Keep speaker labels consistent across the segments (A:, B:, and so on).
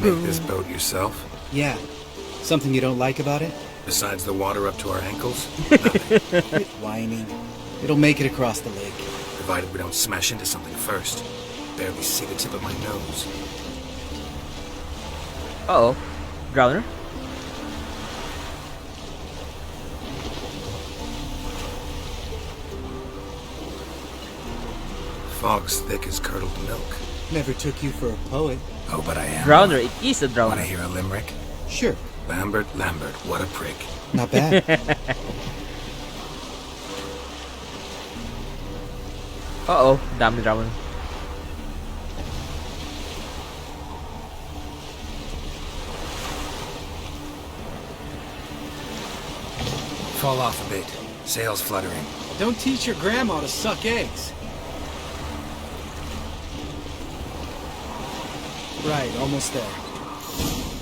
A: Make this boat yourself?
B: Yeah. Something you don't like about it?
A: Besides the water up to our ankles?
B: Quit whining. It'll make it across the lake.
A: Provided we don't smash into something first. Barely see the tip of my nose.
C: Uh-oh. Drowner?
A: Fog's thick as curdled milk.
B: Never took you for a poet.
A: Oh, but I am.
C: Drowner, it is a
A: Wanna
C: drowner.
A: hear a limerick?
B: Sure.
A: Lambert, what a prick.
B: Not bad.
C: Uh-oh, dami drowner.
A: Fall off a bit. Sails fluttering.
B: Don't teach your grandma to suck eggs. Right, almost there.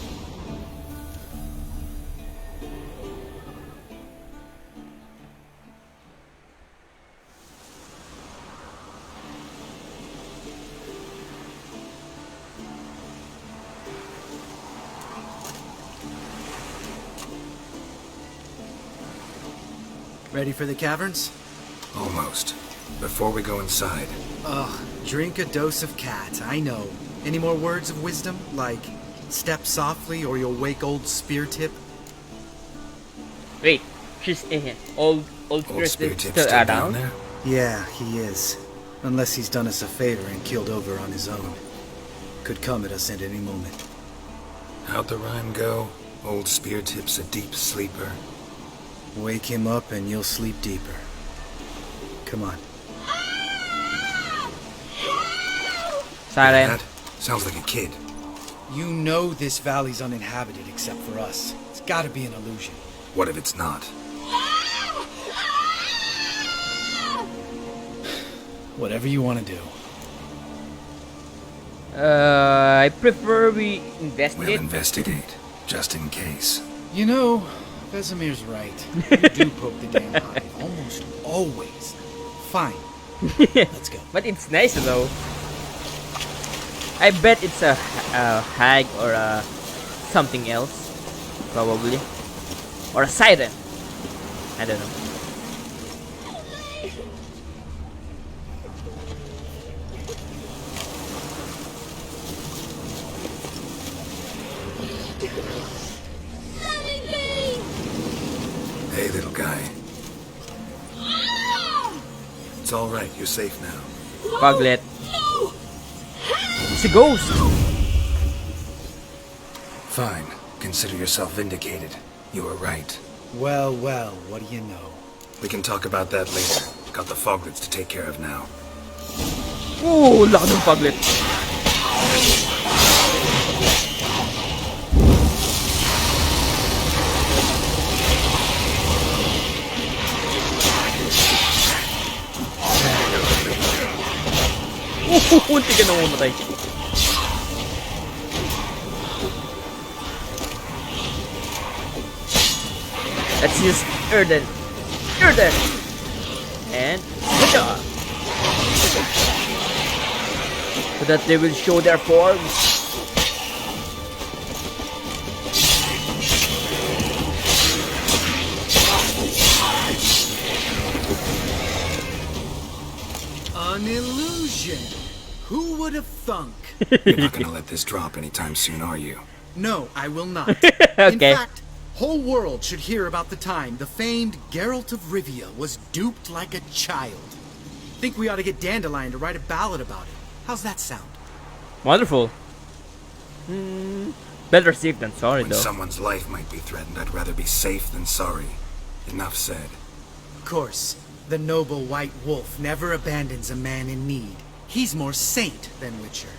B: Ready for the caverns?
A: Almost. Before we go inside,
B: Ugh, drink a dose of cat, I know. Any more words of wisdom? Like, step softly or you'll wake old Spear Tip?
C: Wait, she's in here. Old
A: old
C: Spirit
A: Spirit
C: is
A: Tip's
C: still
A: still down
C: around?
A: there?
B: Yeah, he is. Unless he's done us a favor and killed over on his own. Could come at us at any moment.
A: How'd the rhyme go? Old Spear Tip's a deep sleeper.
B: Wake him up and you'll sleep deeper. Come on.
C: Siren.
A: That sounds like a kid.
B: You know this valley's uninhabited except for us. It's gotta be an illusion.
A: What if it's not?
B: Whatever you want to do.
C: I prefer we
A: We'll
C: investigate.
A: investigate, just in case.
B: You know, Vesemir's right. You do poke the damn hive. Almost always. Fine. Let's go.
C: But it's nice though. I bet it's a hag or a something else, probably, or a siren. I don't know.
A: Hey, little guy. It's all right. You're safe now.
C: Poglet. It's a ghost.
A: Fine. Consider yourself vindicated. You were right.
B: Well, well, what do you know?
A: We can talk about that later. Got the Foglets to take care of now.
C: Ooh, loud ng Poglet. Munti ka na mamatay. Let's use Erden. Erden! And Switcher! So that they will show their forms.
B: An illusion. Who would have thunk?
A: You're not gonna let this drop anytime soon, are you?
B: No, I will not. In
C: Okay.
B: fact, whole world should hear about the time the famed Geralt of Rivia was duped like a child. Think we ought to get Dandelion to write a ballad about it. How's that sound?
C: Wonderful. Better safe than sorry
A: When
C: though.
A: someone's life might be threatened, I'd rather be safe than sorry. Enough said.
B: Of course, the noble white wolf never abandons a man in need. He's more saint than Witcher.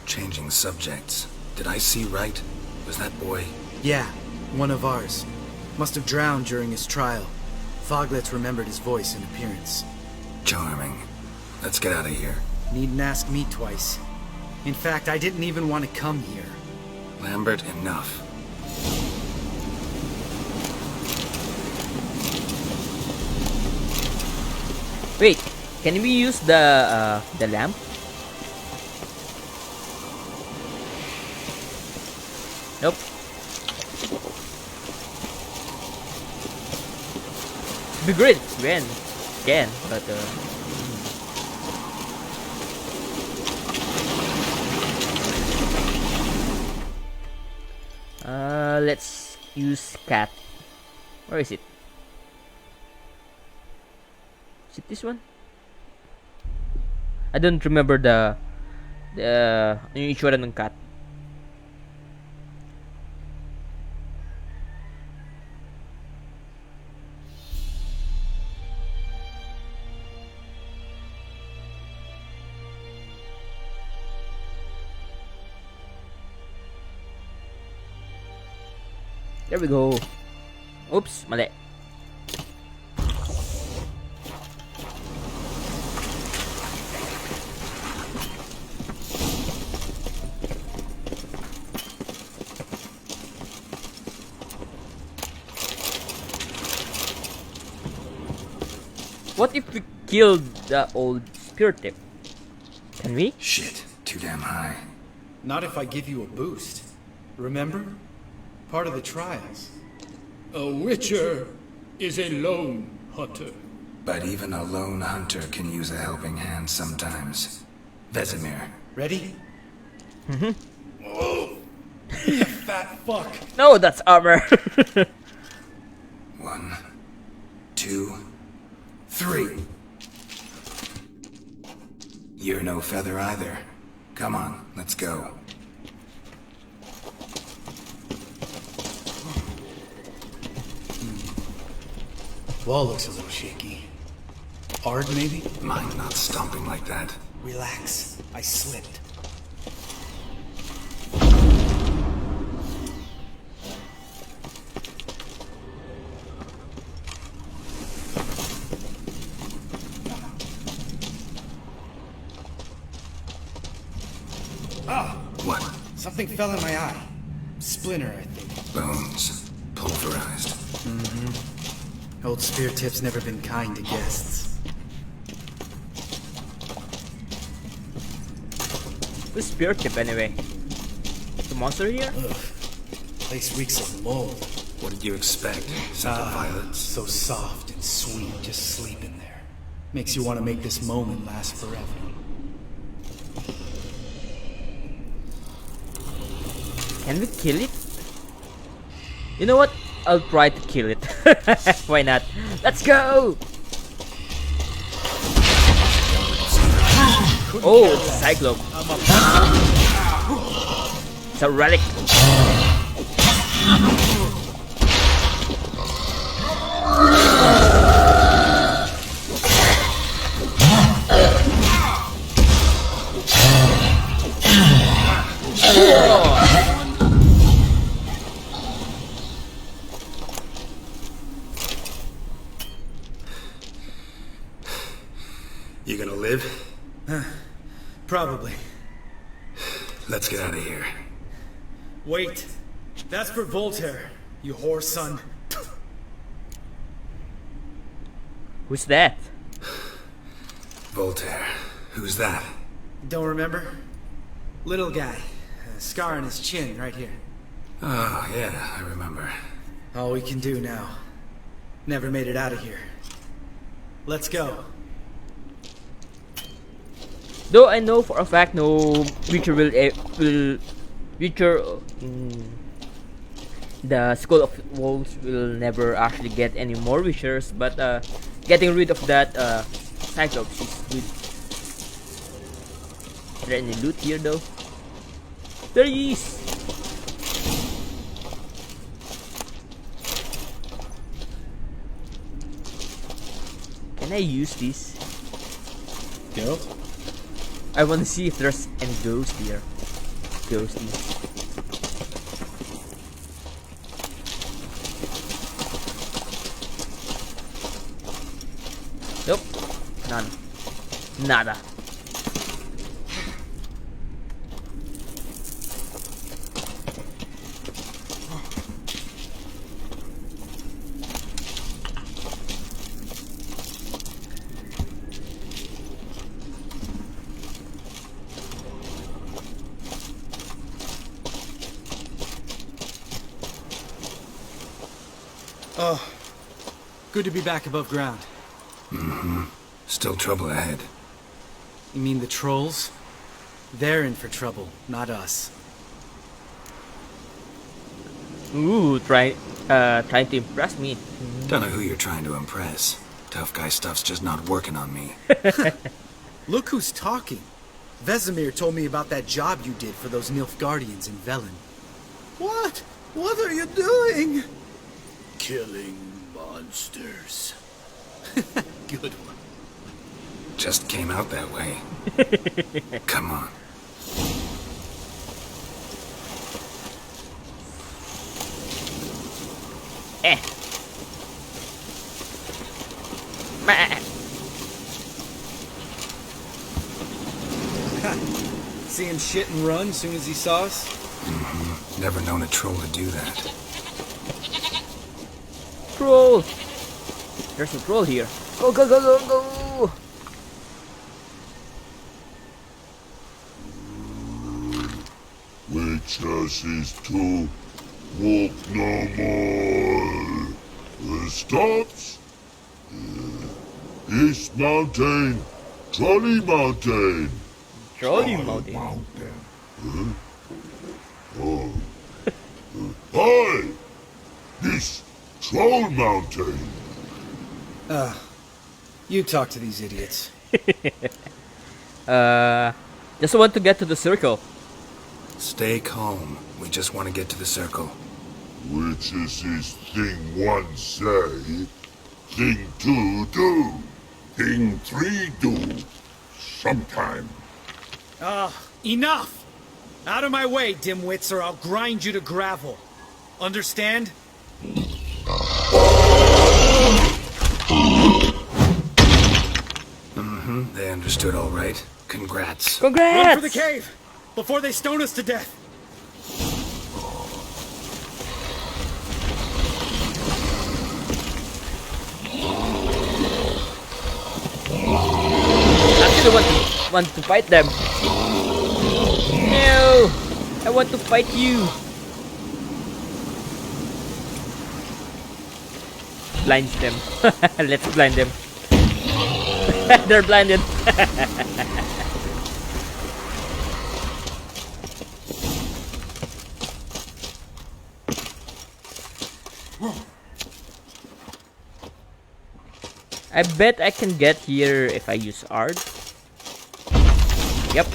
A: Changing subjects. Did I see right? Was that boy?
B: Yeah, one of ours. Must have drowned during his trial. Foglets remembered his voice and appearance.
A: Charming. Let's get out of here.
B: Needn't ask me twice. In fact, I didn't even want to come here.
A: Lambert, enough.
C: Wait, can we use the lamp? Nope. Be great when can, but let's use cat. Where is it? Is it this one? I don't remember yung itsura ng cat. There we go. Oops, mali. What if we killed the old spirit tip? Can we?
A: Shit, too damn high.
B: Not if I give you a boost. Remember? Part of the trials.
D: A witcher is a lone hunter.
A: But even a lone hunter can use a helping hand sometimes. Vesemir.
B: Ready?
D: You fat fuck.
C: No, that's armor.
A: 1, 2, 3. You're no feather either. Come on, let's go.
B: Wall looks a little shaky. Hard, maybe?
A: Mine not stomping like that.
B: Relax. I slipped.
A: What?
B: Something fell in my eye. Splinter, I think.
A: Bones. Pulverized.
B: Old Spear Tip's never been kind to guests.
C: Who's spirit tip anyway? The monster here?
B: Place reeks of mold.
A: What did you expect? Simple violets?
B: So soft and sweet, just sleeping there. Makes you want to make this moment last forever.
C: Can we kill it? You know what? I'll try to kill it. Why not? Let's go! Oh, it's a cyclope. It's a relic.
A: You gonna live?
B: Probably.
A: Let's get out of here.
B: Wait. That's for Voltaire, you whore son.
C: Who's that?
A: Voltaire. Who's that?
B: Don't remember? Little guy. A scar on his chin right here.
A: Oh, yeah, I remember.
B: All we can do now. Never made it out of here. Let's go.
C: Though I know for a fact no Witcher will Witcher the Skull of Wolves will never actually get any more Witchers, but getting rid of that Cyclops is good. Is there any loot here though? There is! Can I use this?
B: Geralt?
C: I want to see if there's any ghost here. Ghosties. Nope. None. Nada.
B: Good to be back above ground.
A: Still trouble ahead.
B: You mean the trolls? They're in for trouble, not us.
C: Ooh, trying to impress me.
A: Don't know who you're trying to impress. Tough guy stuff's just not working on me.
B: Look who's talking. Vesemir told me about that job you did for those Nilfgaardians in Velen. What? What are you doing? Killing monsters. Good one.
A: Just came out that way. Come on.
C: Eh. Meh.
B: See him shit and run soon as he saw us?
A: Never known a troll to do that.
C: Troll! There's a troll here. Go, go, go, go, go!
E: Witches is to walk no more. Stops. East Mountain, Trolley Mountain.
C: Trolley Mountain.
E: Hi! This Troll Mountain.
B: You talk to these idiots.
C: Just want to get to the circle.
A: Stay calm. We just want to get to the circle.
E: Witches is thing one say, thing two do, thing three do. Sometime.
B: Enough! Out of my way, dimwits, or I'll grind you to gravel. Understand?
A: They understood all right. Congrats.
C: Congrats!
B: Run for the cave! Before they stone us to death!
C: Actually, want to fight them. No, I want to fight you. Blinds them. Let's blind them. They're blinded. I bet I can get here if I use Ard. Yep.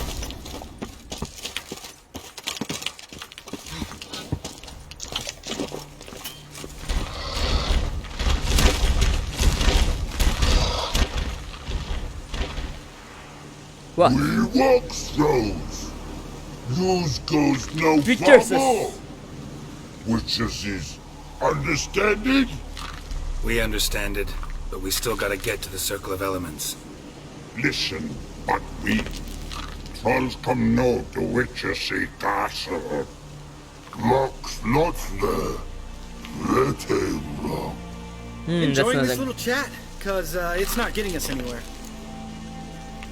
C: What?
E: We walk throws. News goes no
C: Pictures
E: trouble. Witches is understanding?
A: We understand it, but we still gotta get to the Circle of Elements.
E: Listen, but we trolls come no to Witches castle. Locks not there. Let him rock.
B: Enjoying
C: That's
B: this
C: not
B: little chat? Cause it's not getting us anywhere.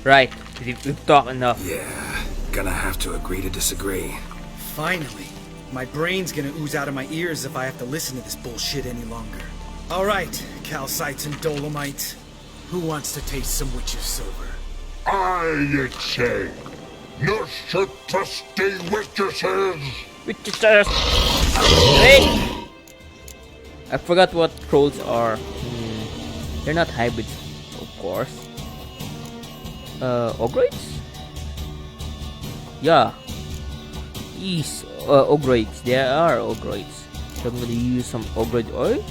C: right. We've talked enough.
A: Yeah, gonna have to agree to disagree.
B: Finally. My brain's gonna ooze out of my ears if I have to listen to this bullshit any longer. Alright, calcites and dolomites. Who wants to taste some witch's silver?
E: I say, no should trusty witches.
C: Witches. Wait. I forgot what trolls are. They're not hybrids, of course. Ogroids? Yeah. These ogroids. There are ogroids. So I'm gonna use some ogroid oil.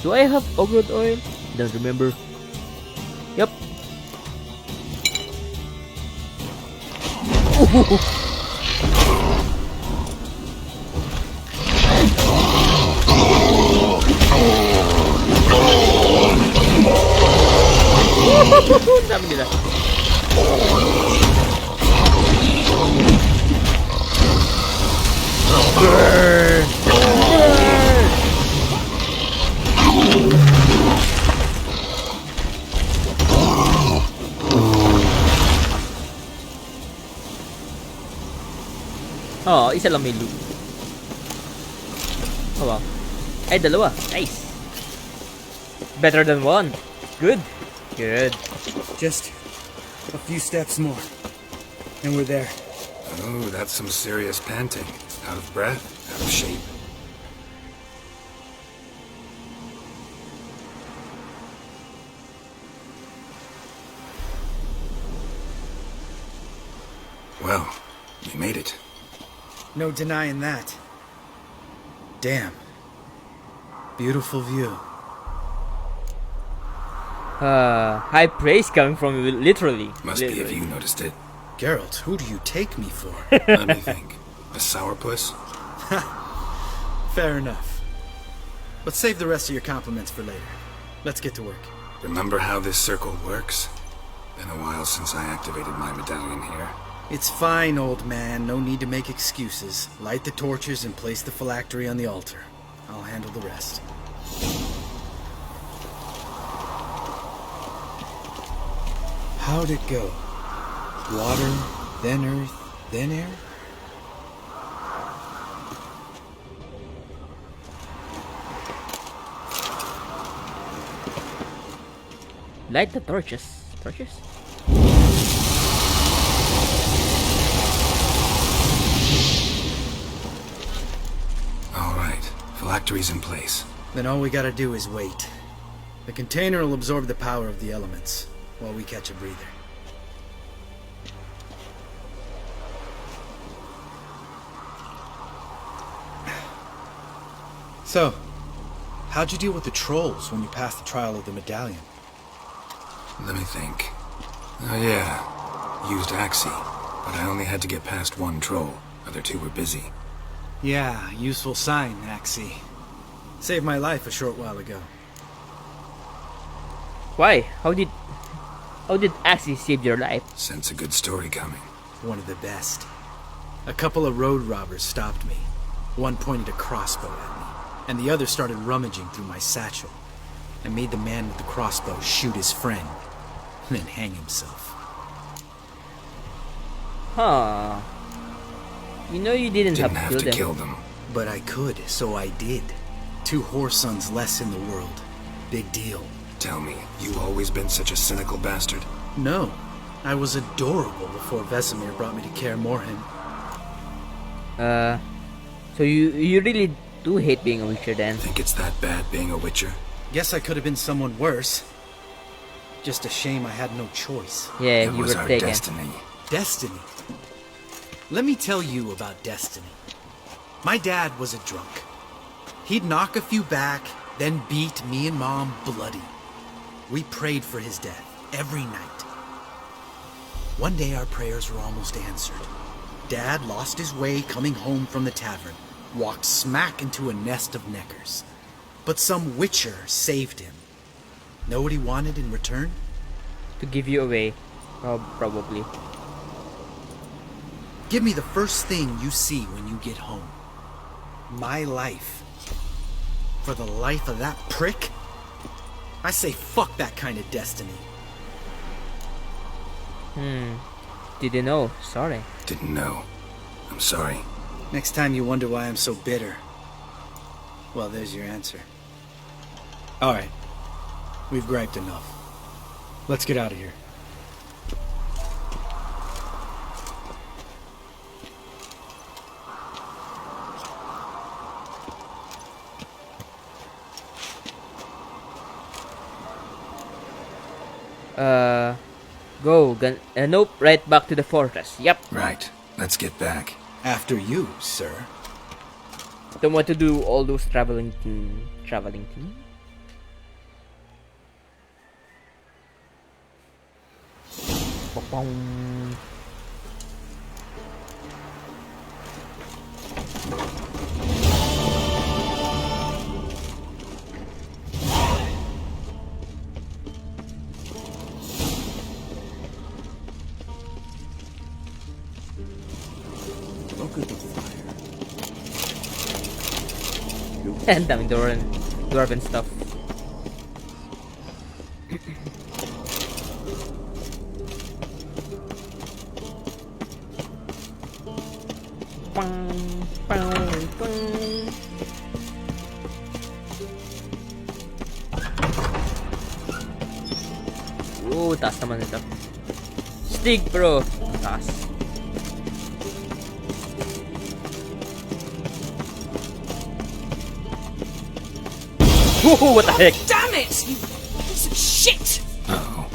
C: Do I have ogroid oil? Don't remember. Yep. Dami nila. Burn! Burn! Oh, isa lang may loot. Oh wow. Ay, dalawa. Nice. Better than one. Good. Good.
B: Just a few steps more, and we're there.
A: Oh, that's some serious panting. Out of breath, out of shape. Well, we made it.
B: No denying that. Damn. Beautiful view.
C: High praise coming from you, literally.
A: Must be if
C: Literally.
A: you noticed it.
B: Geralt, who do you take me for?
A: Let me think. A sourpuss?
B: Fair enough. But save the rest of your compliments for later. Let's get to work.
A: Remember how this circle works? Been a while since I activated my medallion here.
B: It's fine, old man. No need to make excuses. Light the torches and place the phylactery on the altar. I'll handle the rest. How'd it go? Water, then earth, then air?
C: Light the torches. Torches?
A: Alright, phylactery's in place.
B: Then all we gotta do is wait. The container will absorb the power of the elements, while we catch a breather. So, how'd you deal with the trolls when you passed the trial of the medallion?
A: Let me think. Oh yeah, used Axie, but I only had to get past one troll. Other two were busy.
B: Yeah, useful sign, Axie. Saved my life a short while ago.
C: Why? How did Axie save your life?
A: Sense a good story coming.
B: One of the best. A couple of road robbers stopped me. One pointed a crossbow at me, and the other started rummaging through my satchel. I made the man with the crossbow shoot his friend, and then hang himself.
C: Huh. You know you didn't
A: Didn't
C: have
A: have
C: to
A: to
C: kill
A: kill
C: them.
A: them.
B: But I could, so I did. 2 whoresons less in the world. Big deal.
A: Tell me, you always been such a cynical bastard?
B: No, I was adorable before Vesemir brought me to Kaer Morhen.
C: So you really do hate being a witcher then?
A: Think it's that bad being a witcher?
B: Guess I could have been someone worse. Just a shame I had no choice.
C: Yeah,
A: It
C: you
A: was
C: were
A: our
C: taken.
A: destiny.
B: Destiny. Let me tell you about destiny. My dad was a drunk. He'd knock a few back, then beat me and Mom bloody. We prayed for his death every night. One day our prayers were almost answered. Dad lost his way coming home from the tavern, walked smack into a nest of neckers. But some witcher saved him. Know what he wanted in return?
C: To give you away. Oh, probably.
B: Give me the first thing you see when you get home. My life. For the life of that prick? I say fuck that kind of destiny.
C: Didn't know. Sorry.
A: Didn't know. I'm sorry.
B: Next time you wonder why I'm so bitter, well, there's your answer. Alright. We've griped enough. Let's get out of here.
C: Nope, right back to the fortress. Yep.
A: Right. Let's get back.
B: After you, sir.
C: Don't want to do all those traveling thing. Ba-bong.
B: Look at the fire.
C: And daming dwarven stuff. Bang, bang, bang. taas naman ito. Stig bro. Taas. Whoa, what the heck?
F: Damn it! You piece of shit!
A: Uh-oh.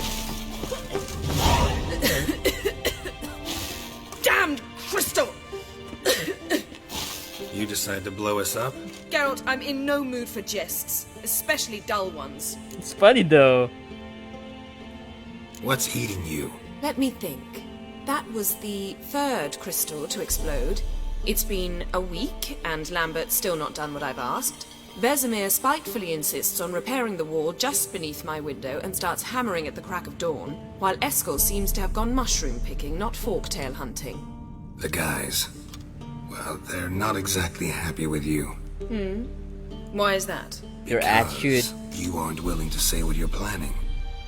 F: Damned crystal!
A: You decide to blow us up?
F: Geralt, I'm in no mood for jests, especially dull ones.
C: It's funny though.
A: What's eating you?
F: Let me think. That was the third crystal to explode. It's been a week, and Lambert's still not done what I've asked. Vesemir spitefully insists on repairing the wall just beneath my window and starts hammering at the crack of dawn, while Eskel seems to have gone mushroom picking, not forktail hunting.
A: The guys. Well, they're not exactly happy with you.
F: Why is that?
C: Your attitude.
A: Because you aren't willing to say what you're planning.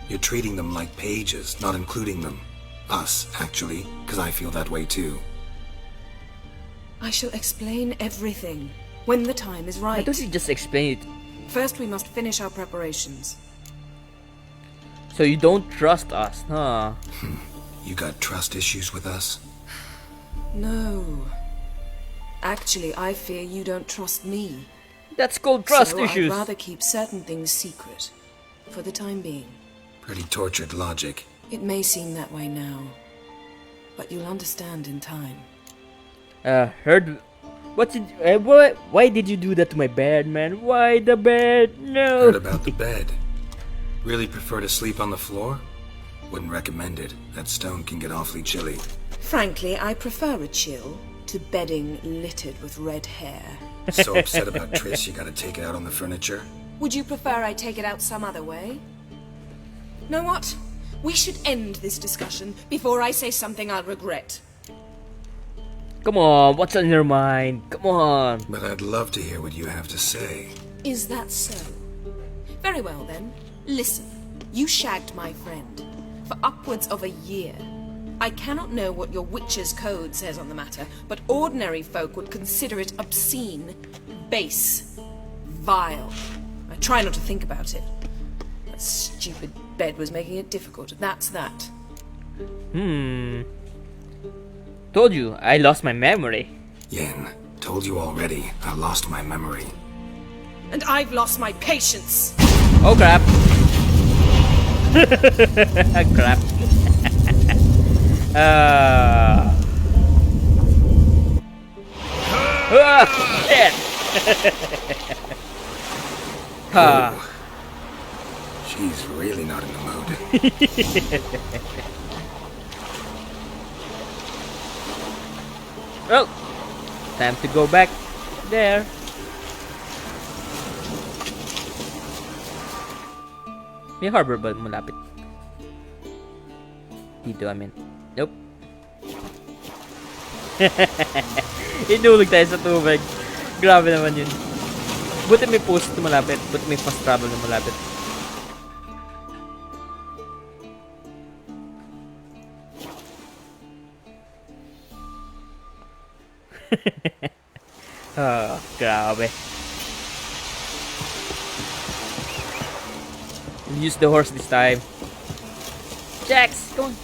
A: You're treating them like pages, not including them. Us, actually, because I feel that way too.
F: I shall explain everything when the time is right.
C: Why does he just explain it?
F: First, we must finish our preparations.
C: So you don't trust us, huh?
A: You got trust issues with us?
F: No. Actually, I fear you don't trust me.
C: That's called trust
F: so
C: issues.
F: I'd rather keep certain things secret, for the time being.
A: Pretty tortured logic.
F: It may seem that way now, but you'll understand in time.
C: Heard. Why did you do that to my bed, man? Why the bed? No.
A: Heard about the bed. Really prefer to sleep on the floor? Wouldn't recommend it. That stone can get awfully chilly.
F: Frankly, I prefer a chill to bedding littered with red hair.
A: So upset about Triss you gotta take it out on the furniture?
F: Would you prefer I take it out some other way? Know what? We should end this discussion before I say something I'll regret.
C: Come on, what's on your mind? Come on.
A: But I'd love to hear what you have to say.
F: Is that so? Very well then. Listen, you shagged my friend for upwards of a year. I cannot know what your witch's code says on the matter, but ordinary folk would consider it obscene, base, vile. I try not to think about it. That stupid bed was making it difficult. That's that.
C: Told you, I lost my memory.
A: Yen, told you already, I lost my memory.
F: And I've lost my patience.
C: Oh crap. Crap. Shit.
A: Oh, she's really not in the mood.
C: Well, time to go back there. May harbor ba malapit? Dito, I mean. Nope. Inulog tayo sa tubig. Grabe naman yun. Buti may post na malapit. Buti may fast travel na malapit. Oh, grabe. We'll use the horse this time. Jax, come on.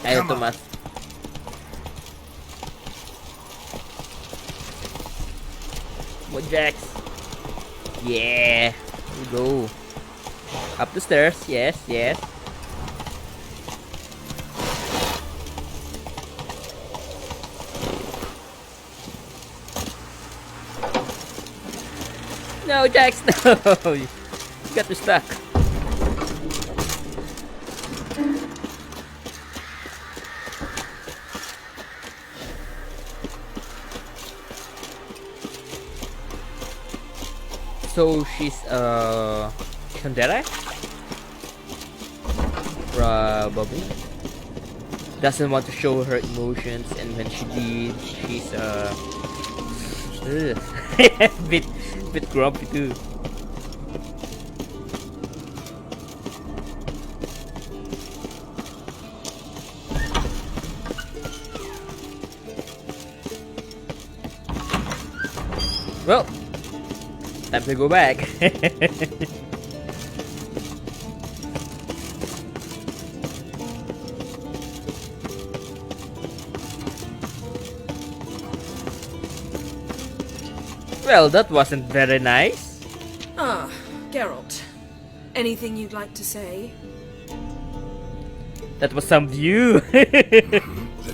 C: Ayaw tumas. Come on, Jax. Yeah. We go. Up the stairs. Yes, yes. No, Jax, no. You got me stuck. So she's Shandera? Probably. doesn't want to show her emotions, and when she did, she's bit grumpy too. Well, time to go back. Well, that wasn't very nice.
F: Ah, Geralt. Anything you'd like to say?
C: That was some view.
A: The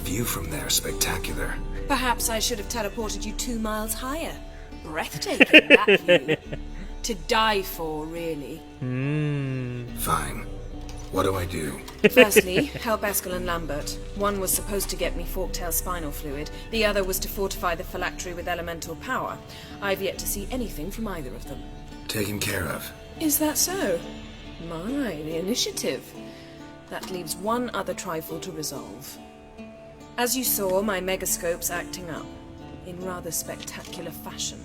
A: view from there is spectacular.
F: Perhaps I should have teleported you 2 miles higher. Breathtaking, that view. To die for, really.
A: Fine. What do I do?
F: Firstly, help Eskel and Lambert. One was supposed to get me forktail spinal fluid. The other was to fortify the phylactery with elemental power. I've yet to see anything from either of them.
A: Taken care of.
F: Is that so? My, the initiative. That leaves one other trifle to resolve. As you saw, my megascope's acting up. In rather spectacular fashion.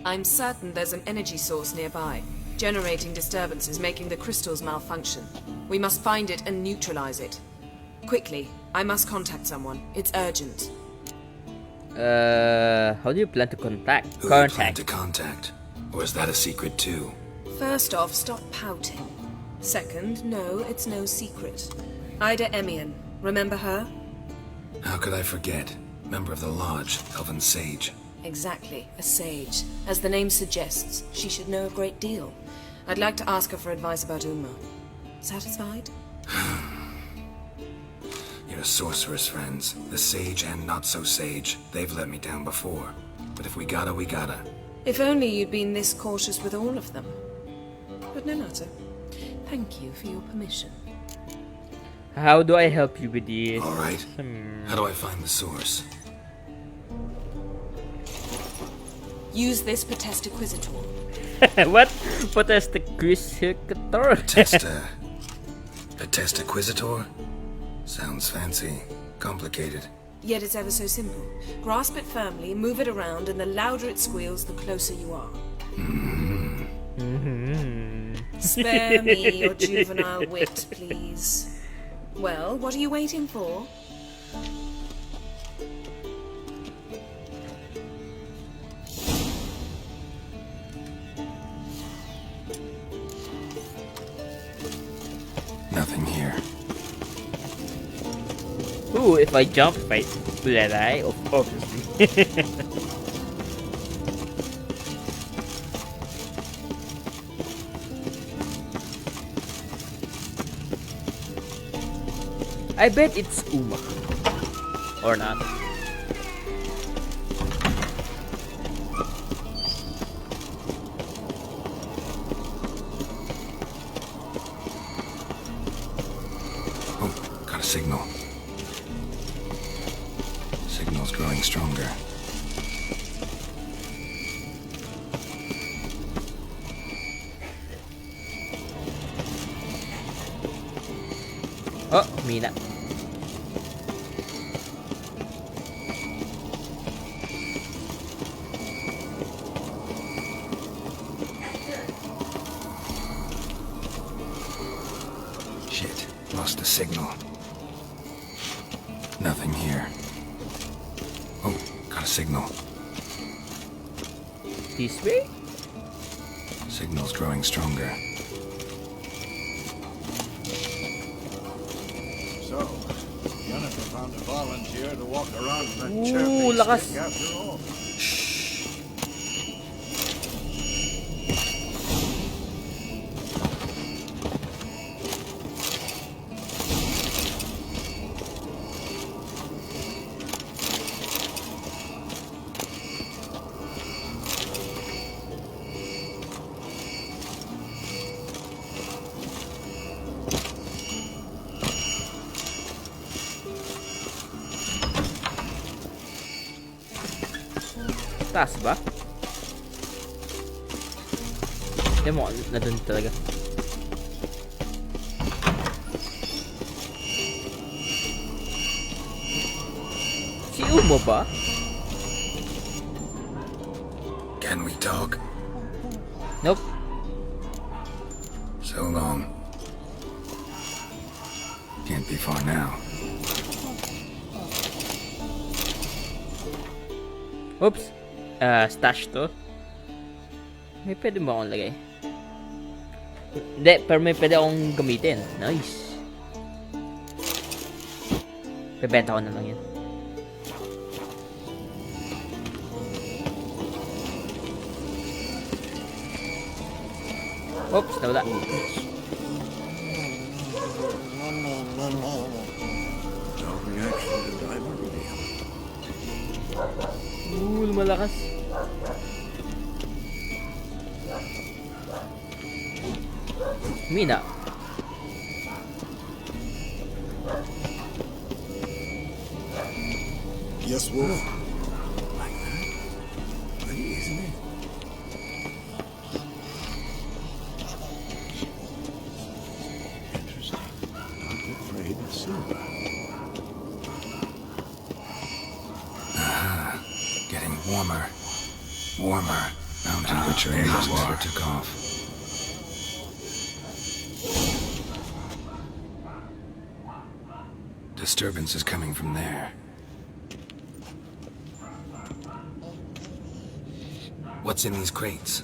F: I'm certain there's an energy source nearby, generating disturbances, making the crystals malfunction. We must find it and neutralize it. Quickly, I must contact someone. It's urgent.
C: How do you plan to contact?
A: Who do you plan to contact? Or is that a secret too?
F: First off, stop pouting. Second, no, it's no secret. Ida Emian, remember her?
A: How could I forget? Member of the Lodge, Elven Sage.
F: Exactly, a sage. As the name suggests, she should know a great deal. I'd like to ask her for advice about Uma. Satisfied?
A: Your sorceress friends, the sage and not so sage, they've let me down before. But if we gotta, we gotta.
F: If only you'd been this cautious with all of them. But no matter. Thank you for your permission.
C: How do I help you with this?
A: Alright. How do I find the source?
F: Use this Potestaquizitor.
C: What? Potestaquizitor?
A: Potestaquizitor? Sounds fancy. Complicated.
F: Yet it's ever so simple. Grasp it firmly, move it around, and the louder it squeals, the closer you are. Spare me your juvenile wit, please. Well, what are you waiting for?
A: Nothing here.
C: Ooh, if I jump, if I will die, obviously. I bet it's Uma. Or not.
A: Oh, got a signal. Signal's growing stronger.
C: Oh, Mina.
A: Shit, lost the signal. Nothing here. Oh, got a signal.
C: This way?
A: Signal's growing stronger.
G: So, Yennefer found a volunteer to walk around in a
C: Ooh,
G: chirping
C: lakas.
G: stick after all.
C: Taas ba? Hindi mo, na dun talaga. Uma ba?
A: Can we talk?
C: Nope.
A: So long. Can't be far now.
C: Oops. Stash to. May pwede mo akong lagay. Hindi, pero may pwede akong gamitin. Nice. Bebenta ko na lang yun. Oops, nawala.
G: No reaction to Dimeridium.
C: Lumalakas. Mina.
G: Yes, Wolf. Like that? Pretty, isn't it? Interesting. Not afraid of silver.
A: Getting warmer. Warmer. Mountain Witcher engines never took off. Disturbance is coming from there. What's in these crates?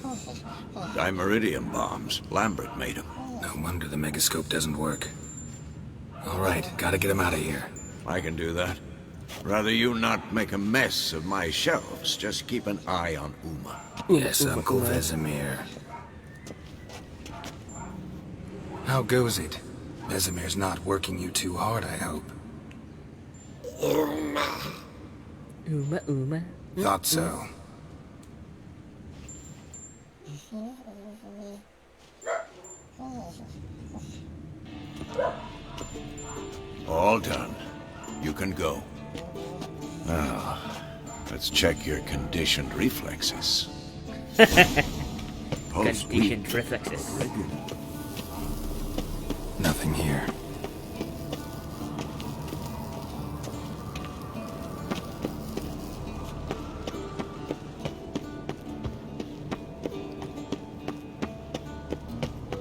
G: Dimeridium bombs. Lambert made them.
A: No wonder the megascope doesn't work. All right, gotta get him out of here.
G: I can do that. Rather you not make a mess of my shelves. Just keep an eye on Uma.
A: Yes, Uncle Vesemir. How goes it? Vesemir's not working you too hard, I hope.
C: Uma.
A: Thought so.
G: All done. You can go. Now, let's check your conditioned reflexes. Pulse
C: Conditioned
G: weak.
C: reflexes.
A: Nothing here.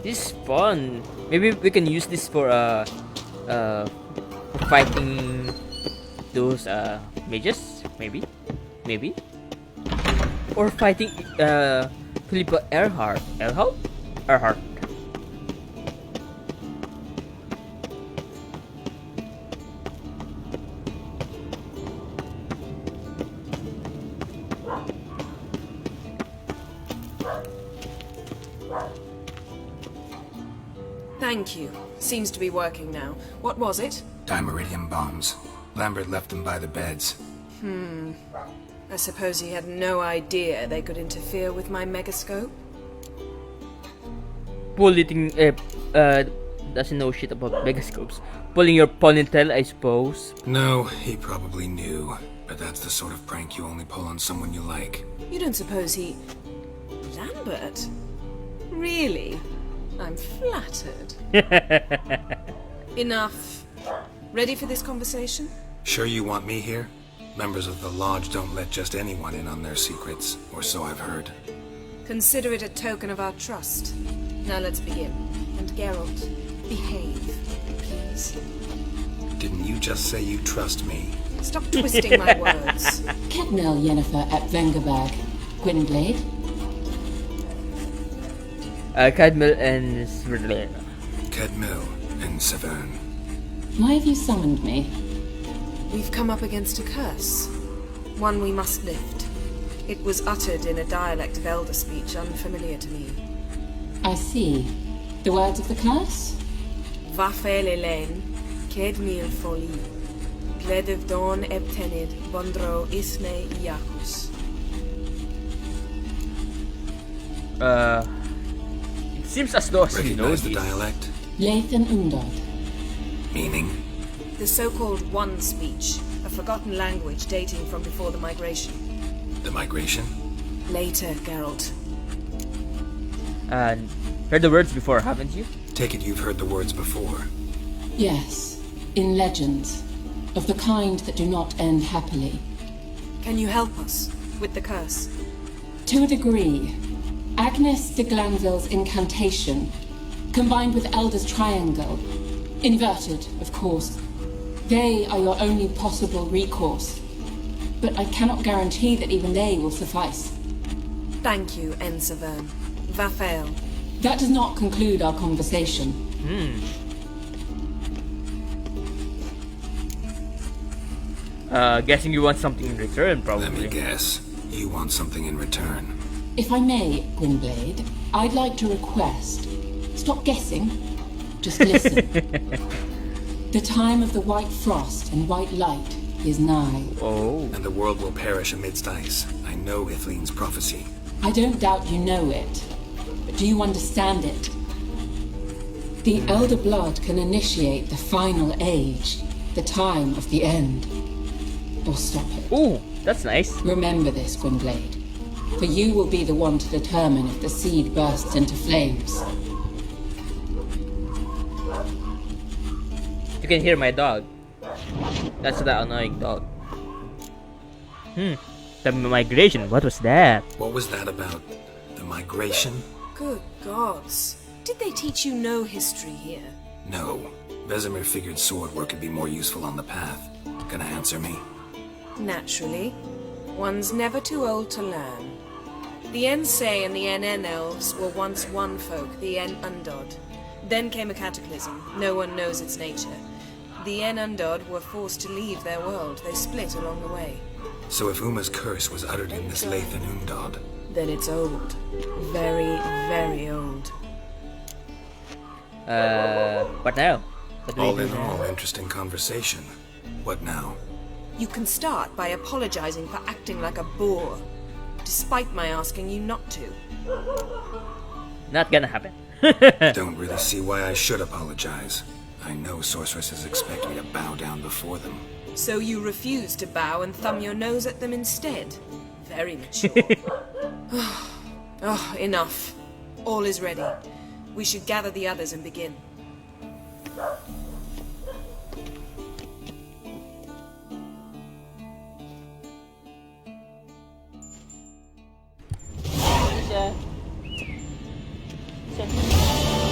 C: This is fun. Maybe we can use this for fighting those mages. Maybe, or fighting Philippa Earhart. Earhart.
F: Thank you. Seems to be working now. What was it?
A: Dimeridium bombs. Lambert left them by the beds.
F: I suppose he had no idea they could interfere with my megascope?
C: Doesn't know shit about megascopes. Pulling your ponytail, I suppose.
A: No, he probably knew. But that's the sort of prank you only pull on someone you like.
F: You don't suppose he... Lambert? Really? I'm flattered. Enough. Ready for this conversation?
A: Sure you want me here? Members of the Lodge don't let just anyone in on their secrets, or so I've heard.
F: Consider it a token of our trust. Now let's begin. And Geralt, behave, please.
A: Didn't you just say you trust me?
F: Stop twisting my words.
H: Ketnel Yennefer at Vengerberg. Gwynblade.
C: Cadmel and Sverdlera.
A: Kedmil and Severn.
H: Why have you summoned me?
F: We've come up against a curse. One we must lift. It was uttered in a dialect of Elder speech unfamiliar to me.
H: I see. The words of the curse?
F: Vafel Elaine, Ked mil foli, Gledev don ebtenid, Bondro isne Iacus.
C: It seems as though she knows
A: Recognize the
C: this.
A: dialect?
H: Lathan Undod.
A: Meaning?
F: The so-called One speech, a forgotten language dating from before the migration.
A: The migration?
F: Later, Geralt.
C: And heard the words before, haven't you?
A: Take it you've heard the words before.
H: Yes, in legends. Of the kind that do not end happily.
F: Can you help us with the curse?
H: To a degree, Agnes de Glanville's incantation, combined with Elder's triangle, inverted, of course, they are your only possible recourse. But I cannot guarantee that even they will suffice.
F: Thank you, Ensavern. Vafael.
H: That does not conclude our conversation.
C: Guessing you want something in return,
A: Let
C: probably.
A: me guess. You want something in return.
H: If I may, Gwynblade, I'd like to request. Stop guessing. Just listen. The time of the white frost and white light is nigh.
C: Oh.
A: And the world will perish amidst ice. I know Ithleen's prophecy.
H: I don't doubt you know it, but do you understand it? The Elder Blood can initiate the final age, the time of the end. Or stop it.
C: Ooh, that's nice.
H: Remember this, Gwynblade, for you will be the one to determine if the seed bursts into flames.
C: You can hear my dog. That's the annoying dog. The migration, what was that?
A: What was that about? The migration?
F: Good gods. Did they teach you no history here?
A: No. Vesemir figured sword work would be more useful on the path. Gonna answer me?
F: Naturally. One's never too old to learn. The Ensei and the NN elves were once one folk, the En Undod. Then came a cataclysm. No one knows its nature. The En Undod were forced to leave their world. They split along the way.
A: So if Uma's curse was uttered in this Lathan Undod,
F: Then it's old. Very, very old.
C: What now? What do we
A: all
C: do
A: in
C: now?
A: all, interesting conversation. What now?
F: You can start by apologizing for acting like a boor, despite my asking you not to.
C: Not gonna happen.
A: Don't really see why I should apologize. I know sorceresses expect me to bow down before them.
F: So you refuse to bow and thumb your nose at them instead? Very mature. Oh, enough. All is ready. We should gather the others and begin.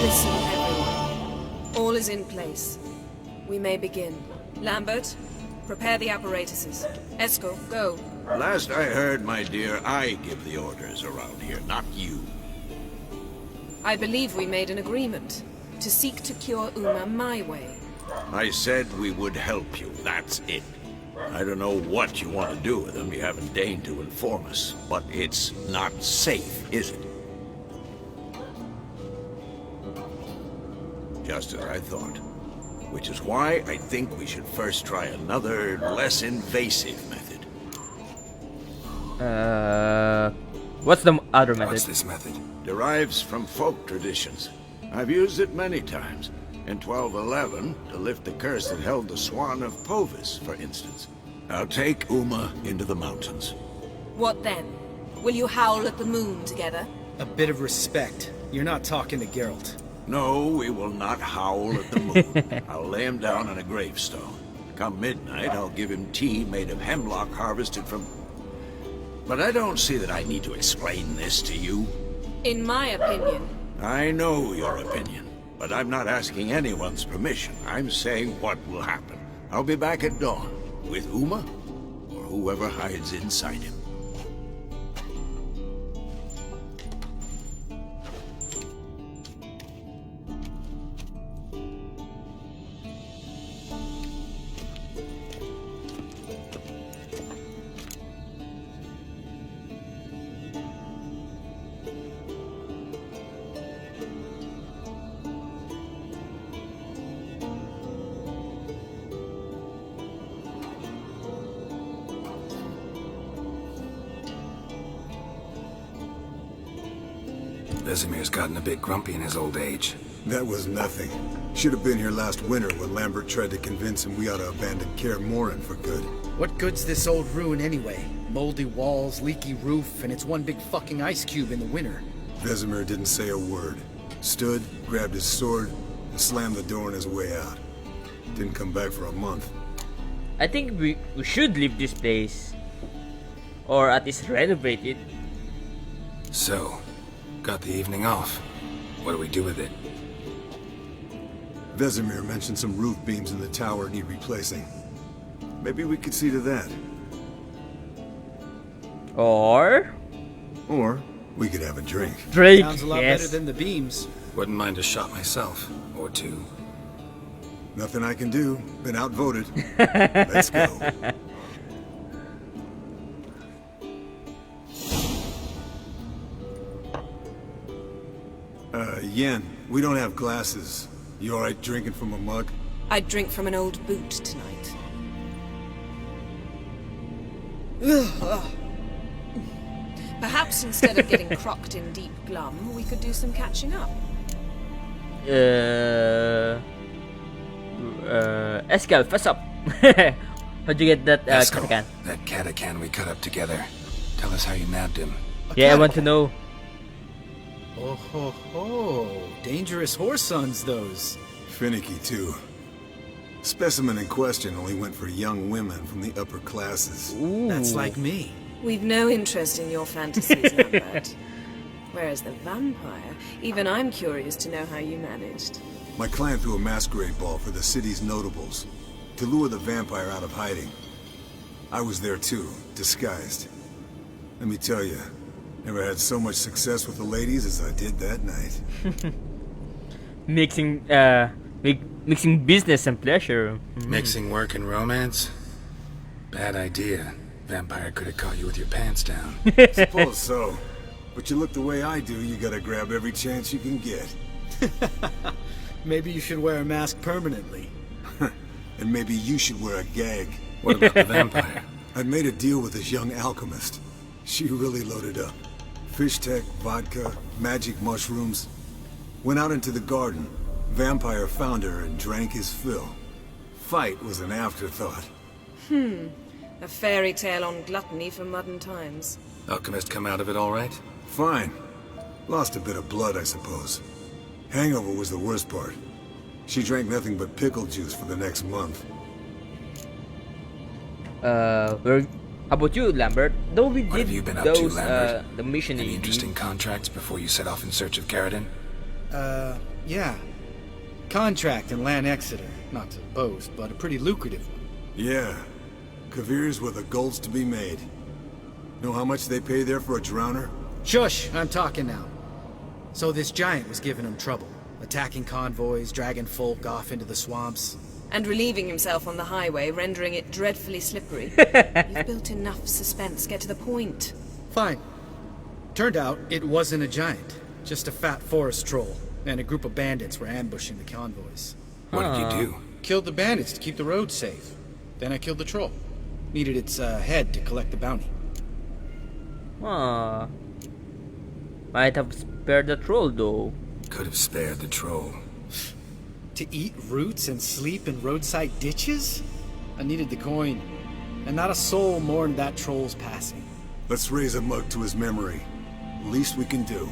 F: Listen, everyone. All is in place. We may begin. Lambert, prepare the apparatuses. Eskel, go.
G: Last I heard, my dear, I give the orders around here, not you.
F: I believe we made an agreement to seek to cure Uma my way.
G: I said we would help you, that's it. I don't know what you want to do with them, you haven't deigned to inform us. But it's not safe, is it? Just as I thought. Which is why I think we should first try another, less invasive method.
C: What's the other method?
A: What's this method?
G: Derives from folk traditions. I've used it many times. In 1211, to lift the curse that held the Swan of Povis, for instance. Now take Uma into the mountains.
F: What then? Will you howl at the moon together?
B: A bit of respect. You're not talking to Geralt.
G: No, we will not howl at the moon. I'll lay him down on a gravestone. Come midnight, I'll give him tea made of hemlock harvested from... But I don't see that I need to explain this to you.
F: In my opinion,
G: I know your opinion, but I'm not asking anyone's permission. I'm saying what will happen. I'll be back at dawn, with Uma, or whoever hides inside him.
A: Vesemir's gotten a bit grumpy in his old age.
I: That was nothing. Should have been here last winter when Lambert tried to convince him we ought to abandon Kaer Morhen for good.
B: What good's this old ruin anyway? Moldy walls, leaky roof, and it's one big fucking ice cube in the winter.
I: Vesemir didn't say a word. Stood, grabbed his sword, and slammed the door on his way out. Didn't come back for a month.
C: I think we should leave this place. or at least renovate it.
A: So, got the evening off. What do we do with it?
I: Vesemir mentioned some roof beams in the tower need replacing. Maybe we could see to that.
C: Or
I: Or we could have a drink.
C: Drake.
B: Sounds a lot
C: Yes.
B: better than the beams.
A: Wouldn't mind a shot myself, or two.
I: Nothing I can do. Been outvoted. Let's go. Yen, we don't have glasses. You alright drinking from a mug?
F: I'd drink from an old boot tonight. Perhaps instead of getting crocked in deep glum, we could do some catching up.
C: Eskel, fess up. How'd you get that
A: Eskel,
C: Katakan?
A: that Katakan we cut up together. Tell us how you nabbed him.
C: Yeah, I want to know.
B: Oh ho ho. Dangerous horse sons, those.
I: Finicky, too. Specimen in question only went for young women from the upper classes.
B: That's like me.
F: We've no interest in your fantasies, Lambert. Whereas the vampire, even I'm curious to know how you managed.
I: My client threw a masquerade ball for the city's notables to lure the vampire out of hiding. I was there too, disguised. Let me tell you, never had so much success with the ladies as I did that night.
C: Mixing business and pleasure.
A: Mixing work and romance? Bad idea. Vampire could have caught you with your pants down.
I: Suppose so. But you look the way I do, you gotta grab every chance you can get.
B: Maybe you should wear a mask permanently.
I: And maybe you should wear a gag.
A: What about the vampire?
I: I'd made a deal with this young alchemist. She really loaded up. Fish tech, vodka, magic mushrooms. Went out into the garden. Vampire found her and drank his fill. Fight was an afterthought.
F: A fairy tale on gluttony for modern times.
A: Alchemist come out of it all right?
I: Fine. Lost a bit of blood, I suppose. Hangover was the worst part. She drank nothing but pickle juice for the next month.
C: How about you, Lambert? Though we
A: What
C: did
A: have you been up to,
C: those
A: Lambert?
C: the mission
A: Any
C: in
A: interesting contracts before you set off in search of Garridan?
B: Yeah. Contract in Lan Exeter. Not to boast, but a pretty lucrative one.
I: Yeah. Kavir's were the golds to be made. Know how much they pay there for a drowner?
B: Shush, I'm talking now. So this giant was giving him trouble. Attacking convoys, dragging folk off into the swamps.
F: And relieving himself on the highway, rendering it dreadfully slippery. You've built enough suspense. Get to the point.
B: Fine. Turned out it wasn't a giant. Just a fat forest troll. And a group of bandits were ambushing the convoys.
A: What did you do?
B: Killed the bandits to keep the road safe. Then I killed the troll. Needed its head to collect the bounty.
C: Huh. Might have spared the troll though.
A: Could have spared the troll.
B: To eat roots and sleep in roadside ditches? I needed the coin. And not a soul mourned that troll's passing.
I: Let's raise a mug to his memory. Least we can do.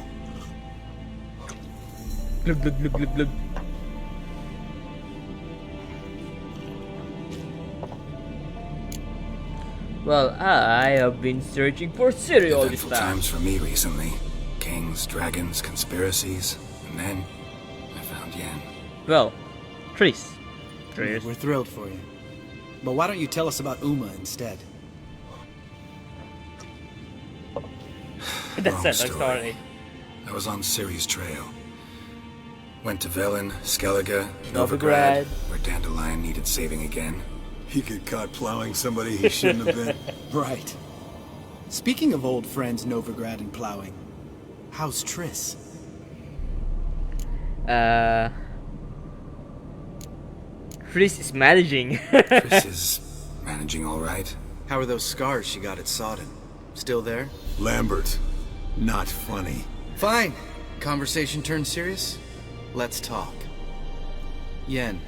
C: Glug glug glug glug glug. Well, I have been searching for Ciri all this
A: Eventful
C: time.
A: times for me recently. Kings, dragons, conspiracies. And then, I found Yen.
C: Well, Tris. Tris.
B: We're thrilled for you. But why don't you tell us about Uma instead?
C: That's
A: Wrong
C: sad
A: story.
C: story.
A: I was on Ciri's trail. Went to Velen, Skellige,
C: Novigrad.
A: Novigrad, where Dandelion needed saving again.
I: He get caught plowing somebody he shouldn't have been.
B: Right. Speaking of old friends Novigrad and plowing, how's Triss?
C: Tris is managing.
A: Chris is managing all right.
B: How are those scars she got at Sodden? Still there?
I: Lambert, not funny.
B: Fine. Conversation turned serious? Let's talk. Yen,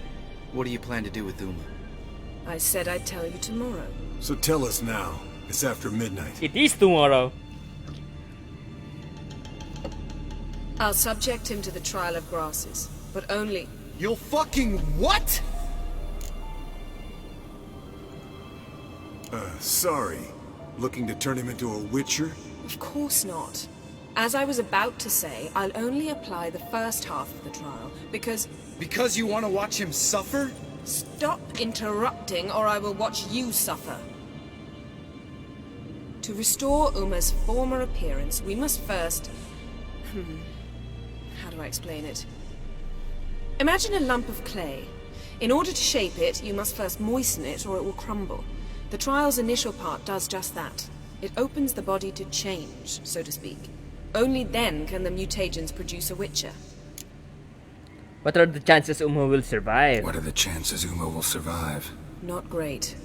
B: what do you plan to do with Uma?
F: I said I'd tell you tomorrow.
I: So tell us now. It's after midnight.
C: It is tomorrow.
F: I'll subject him to the trial of grasses, but only...
B: You'll fucking what?
I: Sorry. Looking to turn him into a witcher?
F: Of course not. As I was about to say, I'll only apply the first half of the trial, because...
B: Because you want to watch him suffer?
F: Stop interrupting, or I will watch you suffer. To restore Uma's former appearance, we must first... How do I explain it? Imagine a lump of clay. In order to shape it, you must first moisten it, or it will crumble. The trial's initial part does just that. It opens the body to change, so to speak. Only then can the mutagens produce a witcher.
C: What are the chances Uma will survive?
A: What are the chances Uma will survive?
F: Not great,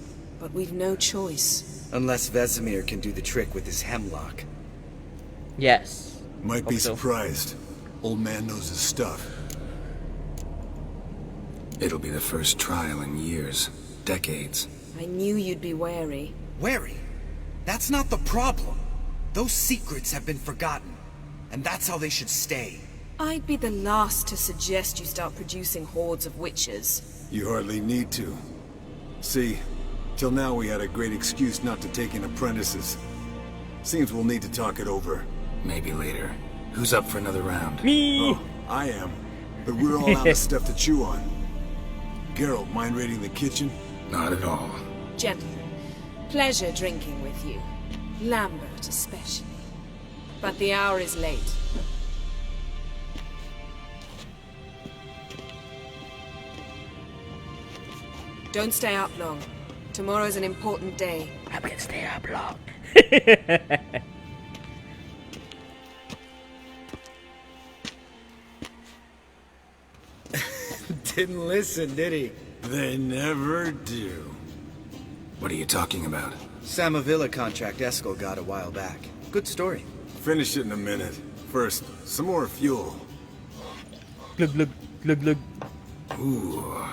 F: but we've no choice.
B: Unless Vesemir can do the trick with his hemlock.
C: Yes.
I: Might be
C: Hope so.
I: surprised. Old man knows his stuff.
A: It'll be the first trial in years. Decades.
F: I knew you'd be wary.
B: Wary? That's not the problem. Those secrets have been forgotten. And that's how they should stay.
F: I'd be the last to suggest you start producing hordes of witches.
I: You hardly need to. See, till now we had a great excuse not to take in apprentices. Seems we'll need to talk it over.
A: Maybe later. Who's up for another round?
C: Me!
I: Oh, I am. But we're all out of stuff to chew on. Geralt, mind raiding the kitchen?
A: Not at all.
F: Gentlemen, pleasure drinking with you. Lambert especially. But the hour is late. Don't stay up long. Tomorrow's an important day.
C: I'm gonna stay up long.
B: Didn't listen, did he?
I: They never do.
A: What are you talking about?
B: Samavilla contract Eskel got a while back. Good story.
I: Finish it in a minute. First, some more fuel.
C: Glug glug glug glug.
A: Ooh.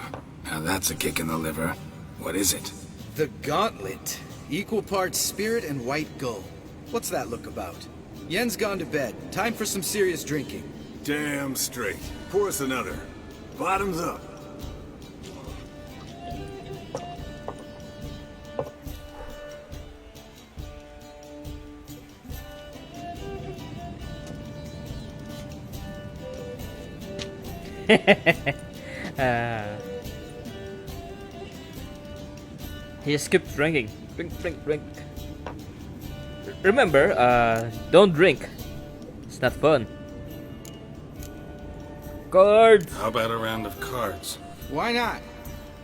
A: Now that's a kick in the liver. What is it?
B: The Gauntlet. Equal parts spirit and white gull. What's that look about? Yen's gone to bed. Time for some serious drinking.
I: Damn straight. Pour us another. Bottoms up.
C: He just keeps drinking. Drink, drink, drink. Remember, don't drink. It's not fun. Cards!
A: How about a round of cards?
B: Why not?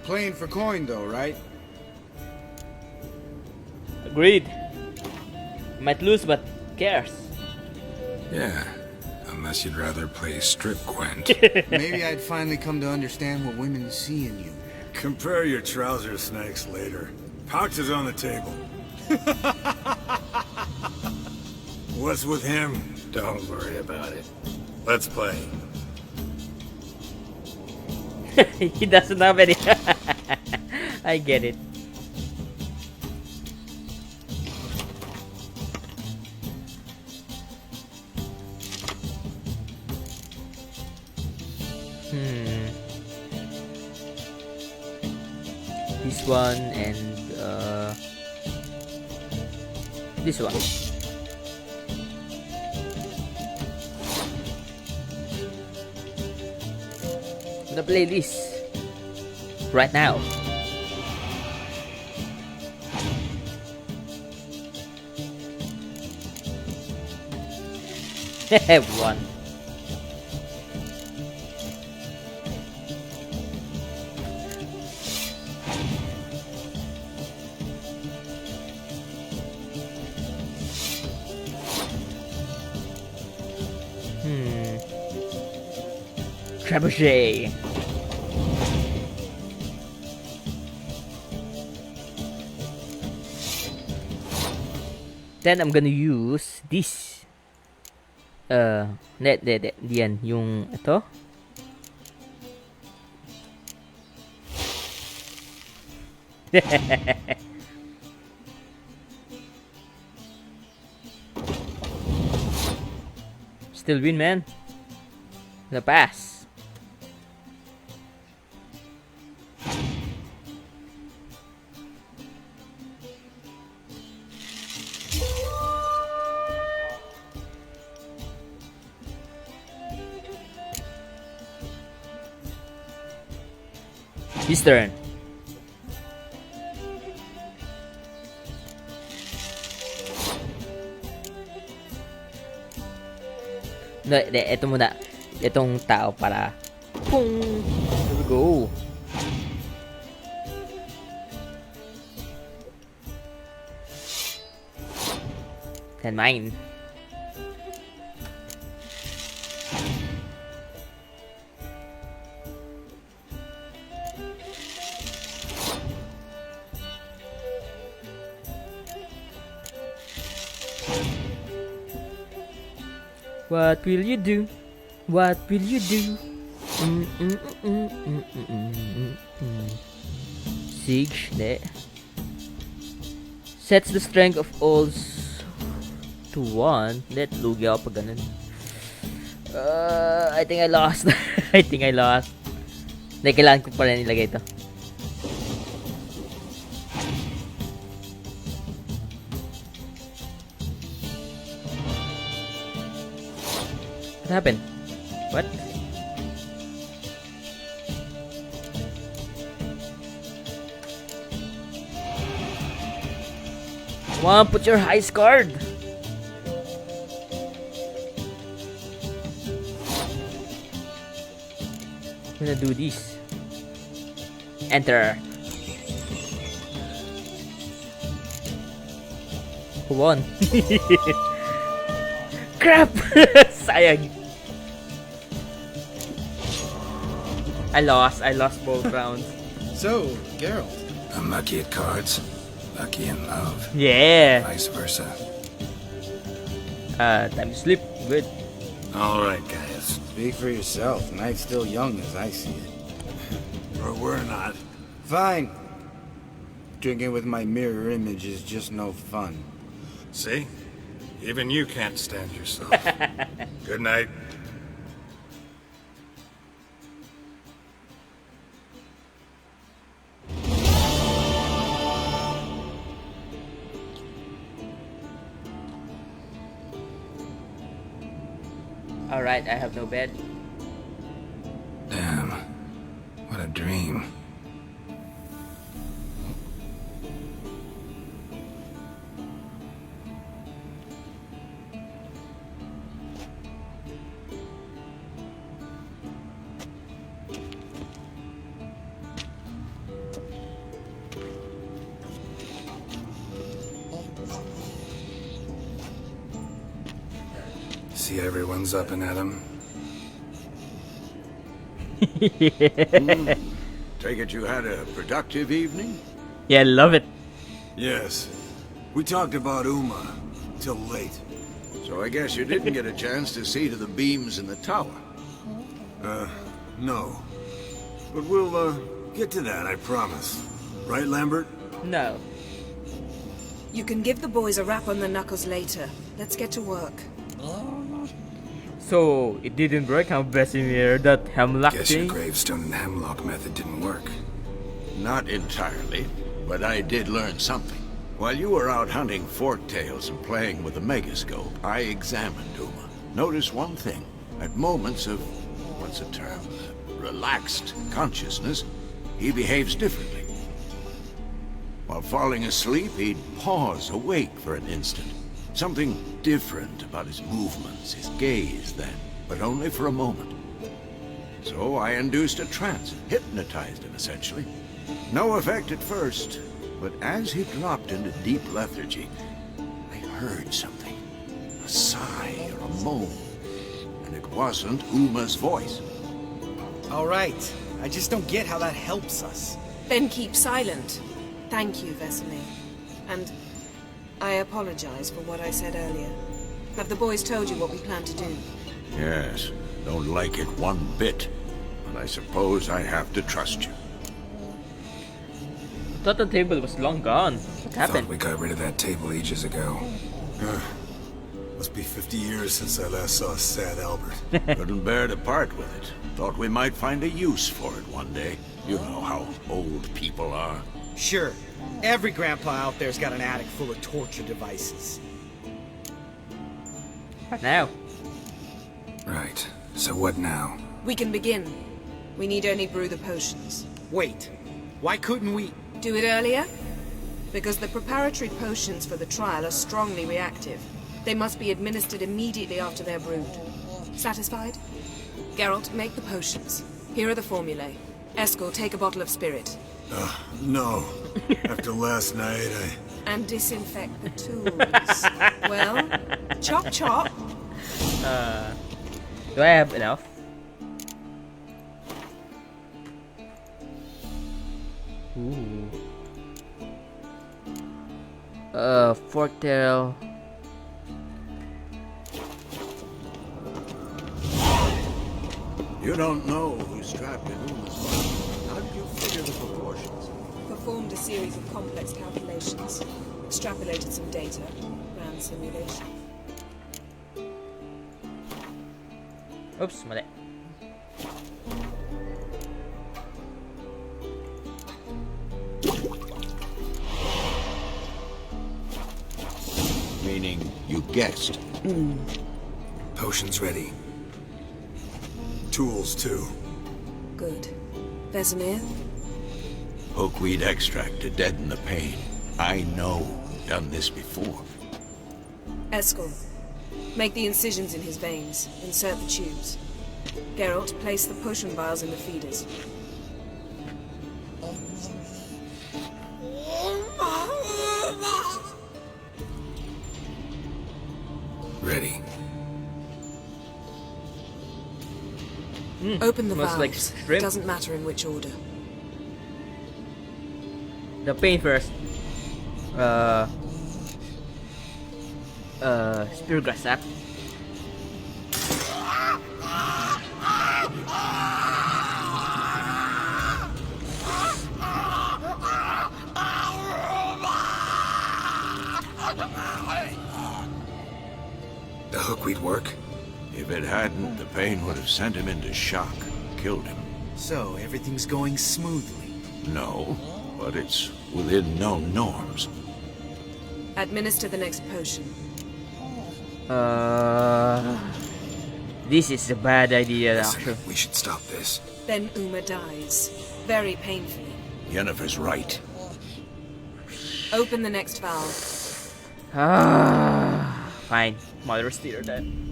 B: Playing for coin though, right?
C: Agreed. Might lose, but cares.
A: Yeah. Unless you'd rather play strip Gwent.
B: Maybe I'd finally come to understand what women see in you.
I: Compare your trouser snakes later. Pouch is on the table. What's with him?
A: Don't worry about it. Let's play.
C: He doesn't have any. I get it. This one and this one. I'm gonna play this right now. One. Trebuchet. Then I'm gonna use this. Diyan, yung ito. Still win, man. The pass. His turn. No, ito muna. Itong tao para... Pung! Here we go. And mine. What will you do? What will you do? Siege, ne? Sets the strength of all to 1. Let lugi ako pag ganun. I think I lost. I think I lost. Hindi, kailangan ko pa rin ilagay ito. What happened? What? Come on, put your heist card. I'm gonna do this. Enter. Who won? Crap! Sayang. I lost both rounds.
B: So, Geralt.
A: I'm lucky at cards, lucky in love.
C: Yeah.
A: Vice versa.
C: Time to sleep. Good.
A: All right, guys.
B: Speak for yourself. Night's still young as I see it.
I: Or we're not.
B: Fine. Drinking with my mirror image is just no fun.
A: See? Even you can't stand yourself. Good night.
C: Alright, I have no bed.
A: Damn. What a dream. See everyone's up and at 'em.
G: Take it you had a productive evening?
C: Yeah, love it.
I: Yes. We talked about Uma till late.
G: So I guess you didn't get a chance to see to the beams in the tower.
I: No. But we'll, get to that, I promise. Right, Lambert?
C: No.
F: You can give the boys a rap on the knuckles later. Let's get to work.
C: So, it didn't work, huh, Vesemir? That hemlock
A: Guess your
C: thing?
A: gravestone and hemlock method didn't work.
G: Not entirely, but I did learn something. While you were out hunting forktails and playing with the megascope, I examined Uma. Notice one thing. At moments of, what's the term, relaxed consciousness, he behaves differently. While falling asleep, he'd pause awake for an instant. Something different about his movements, his gaze then, but only for a moment. So I induced a trance, hypnotized him essentially. No effect at first, but as he dropped into deep lethargy, I heard something. A sigh or a moan. And it wasn't Uma's voice.
B: All right. I just don't get how that helps us.
F: Then keep silent. Thank you, Vesemir. And I apologize for what I said earlier. Have the boys told you what we plan to do?
G: Yes, don't like it one bit. But I suppose I have to trust you.
C: I thought the table was long gone. What happened?
A: Thought we got rid of that table ages ago.
I: Must be 50 years since I last saw sad Albert.
G: Couldn't bear to part with it. Thought we might find a use for it one day. You know how old people are.
B: Sure. Every grandpa out there's got an attic full of torture devices.
C: What now?
A: Right. So what now?
F: We can begin. We need only brew the potions.
B: Wait. Why couldn't we...
F: Do it earlier? Because the preparatory potions for the trial are strongly reactive. They must be administered immediately after they're brewed. Satisfied? Geralt, make the potions. Here are the formulae. Eskel, take a bottle of spirit.
I: No. After last night,
F: And disinfect the tools. Well, chop chop.
C: Do I have enough? Ooh. Forktail.
G: You don't know who's trapped in Uma's body. How did you figure the proportions?
F: Performed a series of complex calculations. Extrapolated some data. Ran simulation.
C: Oops, mali.
G: Meaning you guessed.
A: Potion's ready.
I: tools too.
F: Good. Vesemir?
G: Hookweed extract to deaden the pain. I know. Done this before.
F: Eskel. Make the incisions in his veins. Insert the tubes. Geralt, place the potion vials in the feeders.
A: Ready.
F: Open the
C: Smells
F: valves.
C: like shrimp.
F: Doesn't matter in which order.
C: The pain first. Speargrass sap.
A: The hookweed work?
G: If it hadn't, the pain would have sent him into shock. Killed him.
B: So, everything's going smoothly.
G: No, but it's within known norms.
F: Administer the next potion.
C: This is a bad idea,
A: Listen,
C: actually.
A: we should stop this.
F: Then Uma dies. Very painfully.
G: Yennefer's right.
F: Open the next valve.
C: Fine. Mother steer then.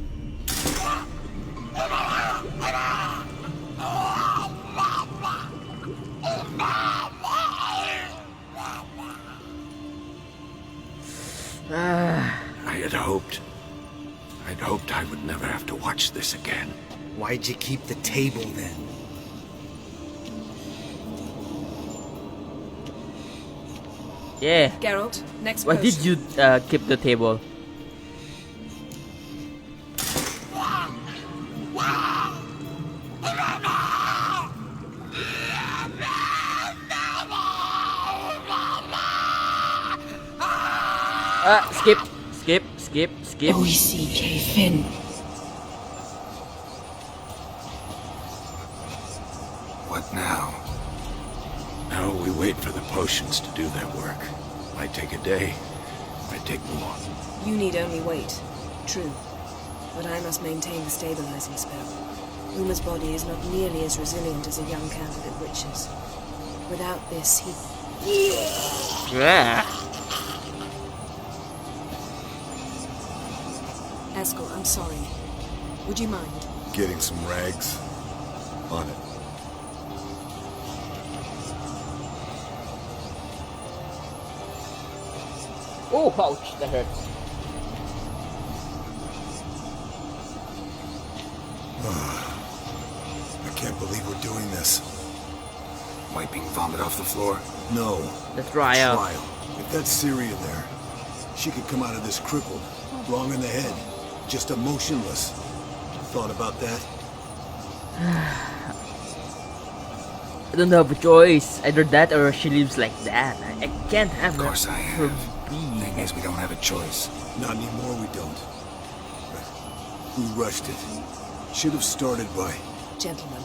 G: I'd hoped I would never have to watch this again.
B: Why'd you keep the table then?
C: Yeah.
F: Geralt, next
C: Why
F: potion.
C: did you keep the table? Skip.
H: OCK Finn.
A: What now?
G: Now we wait for the potions to do their work. Might take a day, might take more.
F: You need only wait. True. But I must maintain the stabilizing spell. Uma's body is not nearly as resilient as a young candidate witch's. Without this, he...
C: Yeah.
F: Eskel, I'm sorry. Would you mind?
I: Getting some rags. On it.
C: Oh, ouch, that hurts.
I: I can't believe we're doing this.
A: Wiping vomit off the floor?
I: No.
C: The trial.
I: Trial. If that's Syria there, she could come out of this crippled, wrong in the head, just emotionless. Thought about that?
C: I don't have a choice. Either that or she lives like that. I can't have
A: Of course I
C: her
A: have.
C: be.
A: Thing is, we don't have a choice.
I: Not anymore, we don't. But we rushed it. Should have started by...
F: Gentlemen,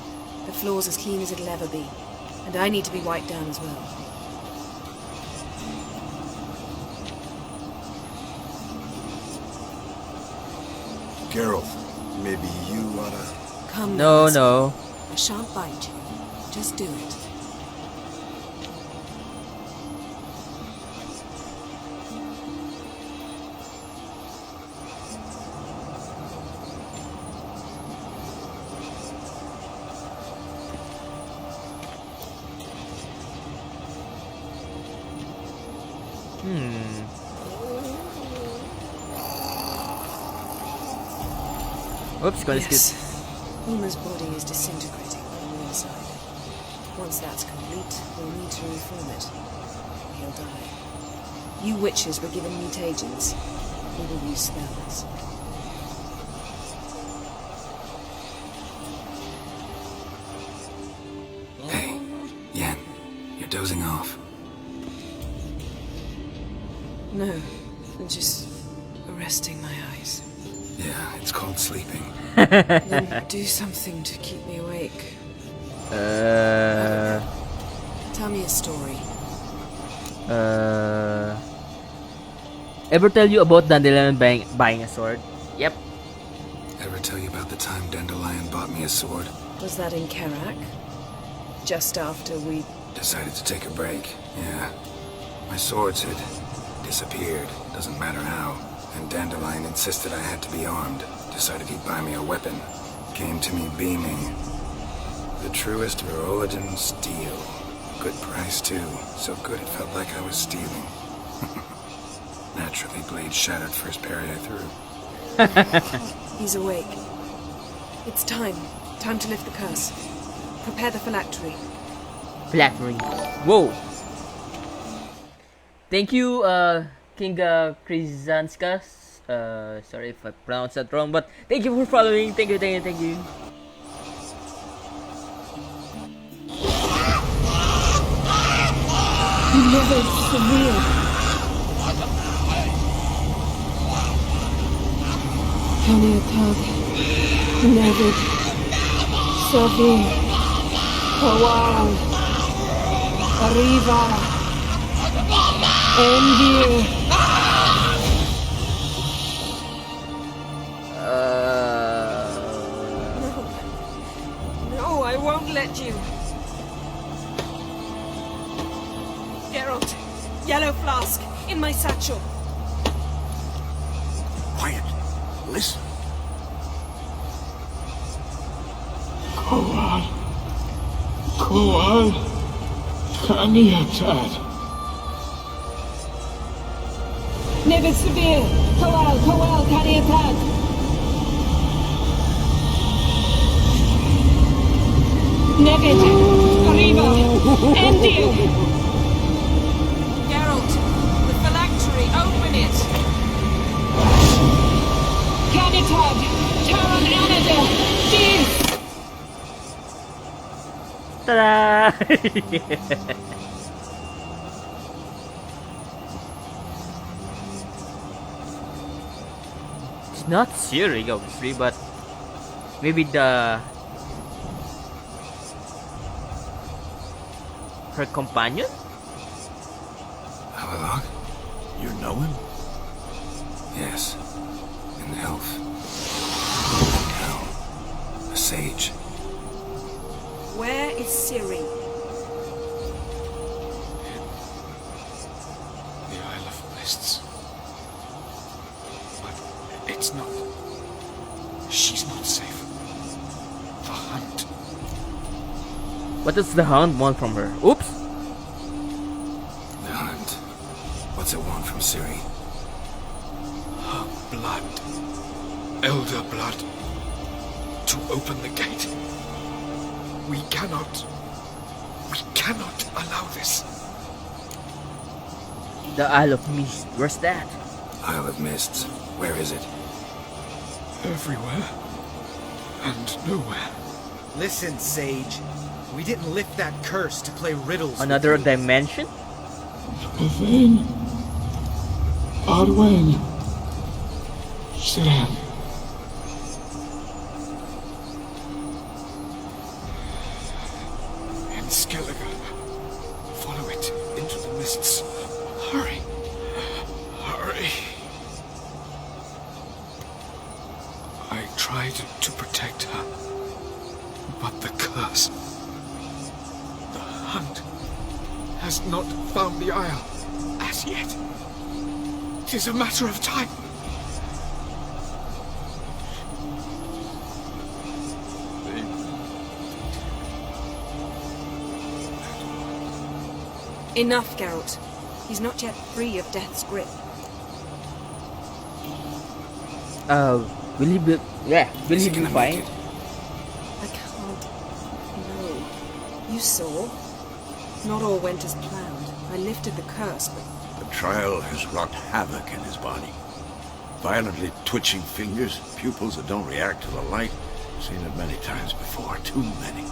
F: the floor's as clean as it'll ever be. And I need to be wiped down as well.
I: Geralt, maybe you oughta...
F: Come
C: No,
F: now,
C: no.
F: I shan't bite you. Just do it.
C: Oops, got
F: Yes. Uma's body is disintegrating on the inside. Once that's complete, we'll need to reform it. He'll die. You witches were given mutagens. We will use spells.
A: Hey, Yen, you're dozing off.
F: No, just resting my eyes.
A: Yeah, it's called sleeping.
F: Then do something to keep me awake. Tell me a story.
C: Ever tell you about Dandelion buying a sword? Yep.
A: Ever tell you about the time Dandelion bought me a sword?
F: Was that in Karak? Just after we...
A: Decided to take a break, yeah. My swords had disappeared, doesn't matter how. And Dandelion insisted I had to be armed. Decided he'd buy me a weapon. Came to me beaming. The truest Veroligan steel. Good price too. So good it felt like I was stealing. Naturally, blade shattered first parry I threw.
F: He's awake. It's time. Time to lift the curse. Prepare the phylactery.
C: Phylactery. Whoa. Thank you, King Krizanskas. Sorry if I pronounced that wrong, but thank you for following. Thank you.
H: Never severe. Kaniatag, Nevid, Savir, Kawal, Arriva, Endir.
F: No, I won't let you. Geralt, yellow flask, in my satchel.
G: Quiet. Listen.
D: Kowal. Kaniatad.
H: Nevid Severe, Kawal, Kaniatag. Nevid, Arriva, Endir.
F: Geralt, the phylactery, open it.
H: Kanitad, Taran Anada, Dis.
C: Ta-da! It's not Siri, obviously, but maybe her companion?
A: Avalok?
G: You know him?
A: Yes. An elf. Now, a sage.
F: Where is Ciri?
J: The Isle of Mists. But it's not. She's not safe. The hunt.
C: What does the Hound want from her? Oops!
A: The hunt. What's it want from Ciri?
J: Her blood. Elder blood. To open the gate. We cannot allow this.
C: The Isle of Mist. Where's that?
A: Isle of Mists. Where is it?
J: Everywhere. And nowhere.
B: Listen, Sage. We didn't lift that curse to play riddles.
C: Another dimension?
D: Yvain. Arwen. Siran.
J: And Skellige. Follow it into the mists. Hurry. Hurry. I tried to protect her. But the curse. The hunt has not found the Isle as yet. It is a matter of time.
F: Enough, Geralt. He's not yet free of death's grip.
C: Will he be? Yeah, will
A: Is
C: he
A: he
C: be
A: gonna make
C: fine?
A: it?
F: I can't. No. You saw? Not all went as planned. I lifted the curse, but
G: The trial has wrought havoc in his body. Violently twitching fingers, pupils that don't react to the light. Seen it many times before, too many.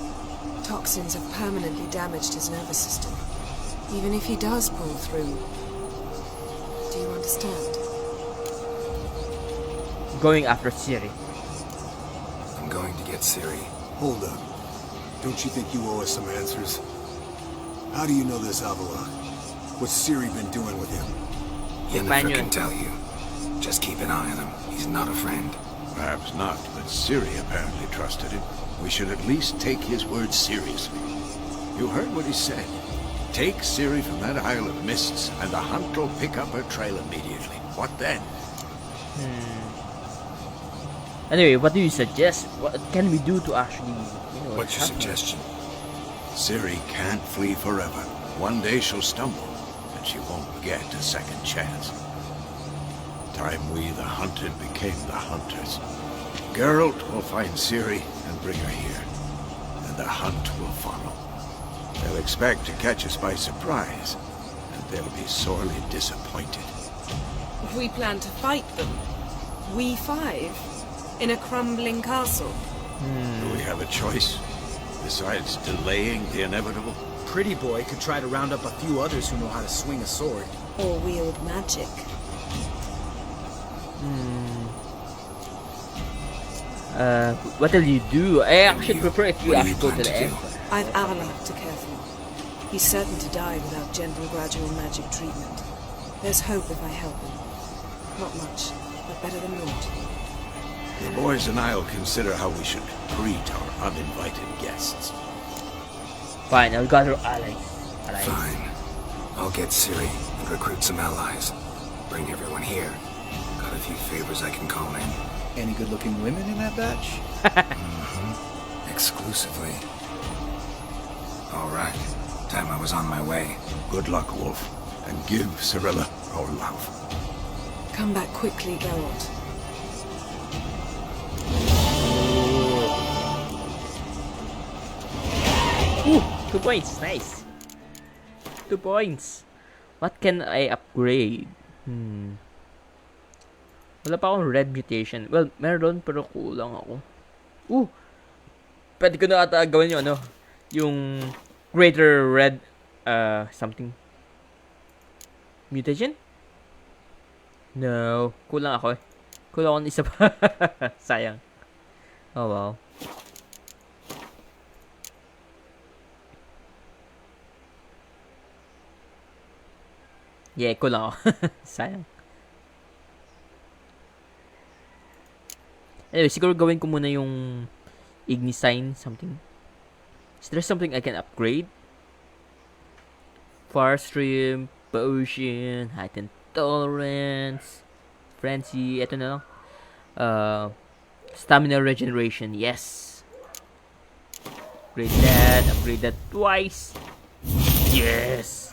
F: toxins have permanently damaged his nervous system. Even if he does pull through. Do you understand?
C: Going after Ciri.
A: I'm going to get Ciri.
I: Hold up. Don't you think you owe us some answers? How do you know this Avila? What's Ciri been doing with him?
A: Yennefer can tell you. Just keep an eye on him. He's not a friend.
G: Perhaps not, but Ciri apparently trusted him. We should at least take his words seriously. You heard what he said. Take Ciri from that Isle of Mists, and the hunt will pick up her trail immediately. What then?
C: Anyway, what do you suggest? What can we do to actually,
A: What's your
C: help her?
A: suggestion?
G: Ciri can't flee forever. One day she'll stumble, and she won't get a second chance. Time we, the hunted, became the hunters. Geralt will find Ciri and bring her here, and the hunt will follow. They'll expect to catch us by surprise, and they'll be sorely disappointed.
F: We plan to fight them. We five? In a crumbling castle?
G: Do we have a choice, besides delaying the inevitable?
B: Pretty Boy could try to round up a few others who know how to swing a sword.
F: Or wield magic?
C: What will you do? I actually prefer if you
A: What do you
C: actually go to
A: plan
C: the
A: to
C: end.
A: do?
F: I've Avalok to care for. He's certain to die without gentle, gradual magic treatment. There's hope if I help him. Not much, but better than naught.
G: The boys and I'll consider how we should greet our uninvited guests.
C: Fine, I'll gather allies.
A: Fine. I'll get Ciri and recruit some allies. Bring everyone here. Got a few favors I can call in.
B: Any good-looking women in that batch?
A: Exclusively. All right. Time I was on my way.
G: Good luck, Wolf, and give Cirilla our love.
F: Come back quickly, Geralt.
C: Ooh, 2 points. Nice. 2 points. What can I upgrade? Wala pa akong red mutation. Well, meron pero kulang ako. Pwede ko na ata gawin yung yung greater red something mutation? No, kulang ako eh. Kulang ako ng isa pa. Sayang. Oh wow. Yeah, kulang ako. Sayang. Anyway, siguro gawin ko muna yung Ignisign something. Is there something I can upgrade? Farstream, Potion, Heightened Tolerance, Frenzy, eto na lang. Stamina Regeneration, yes. Upgrade that twice. Yes!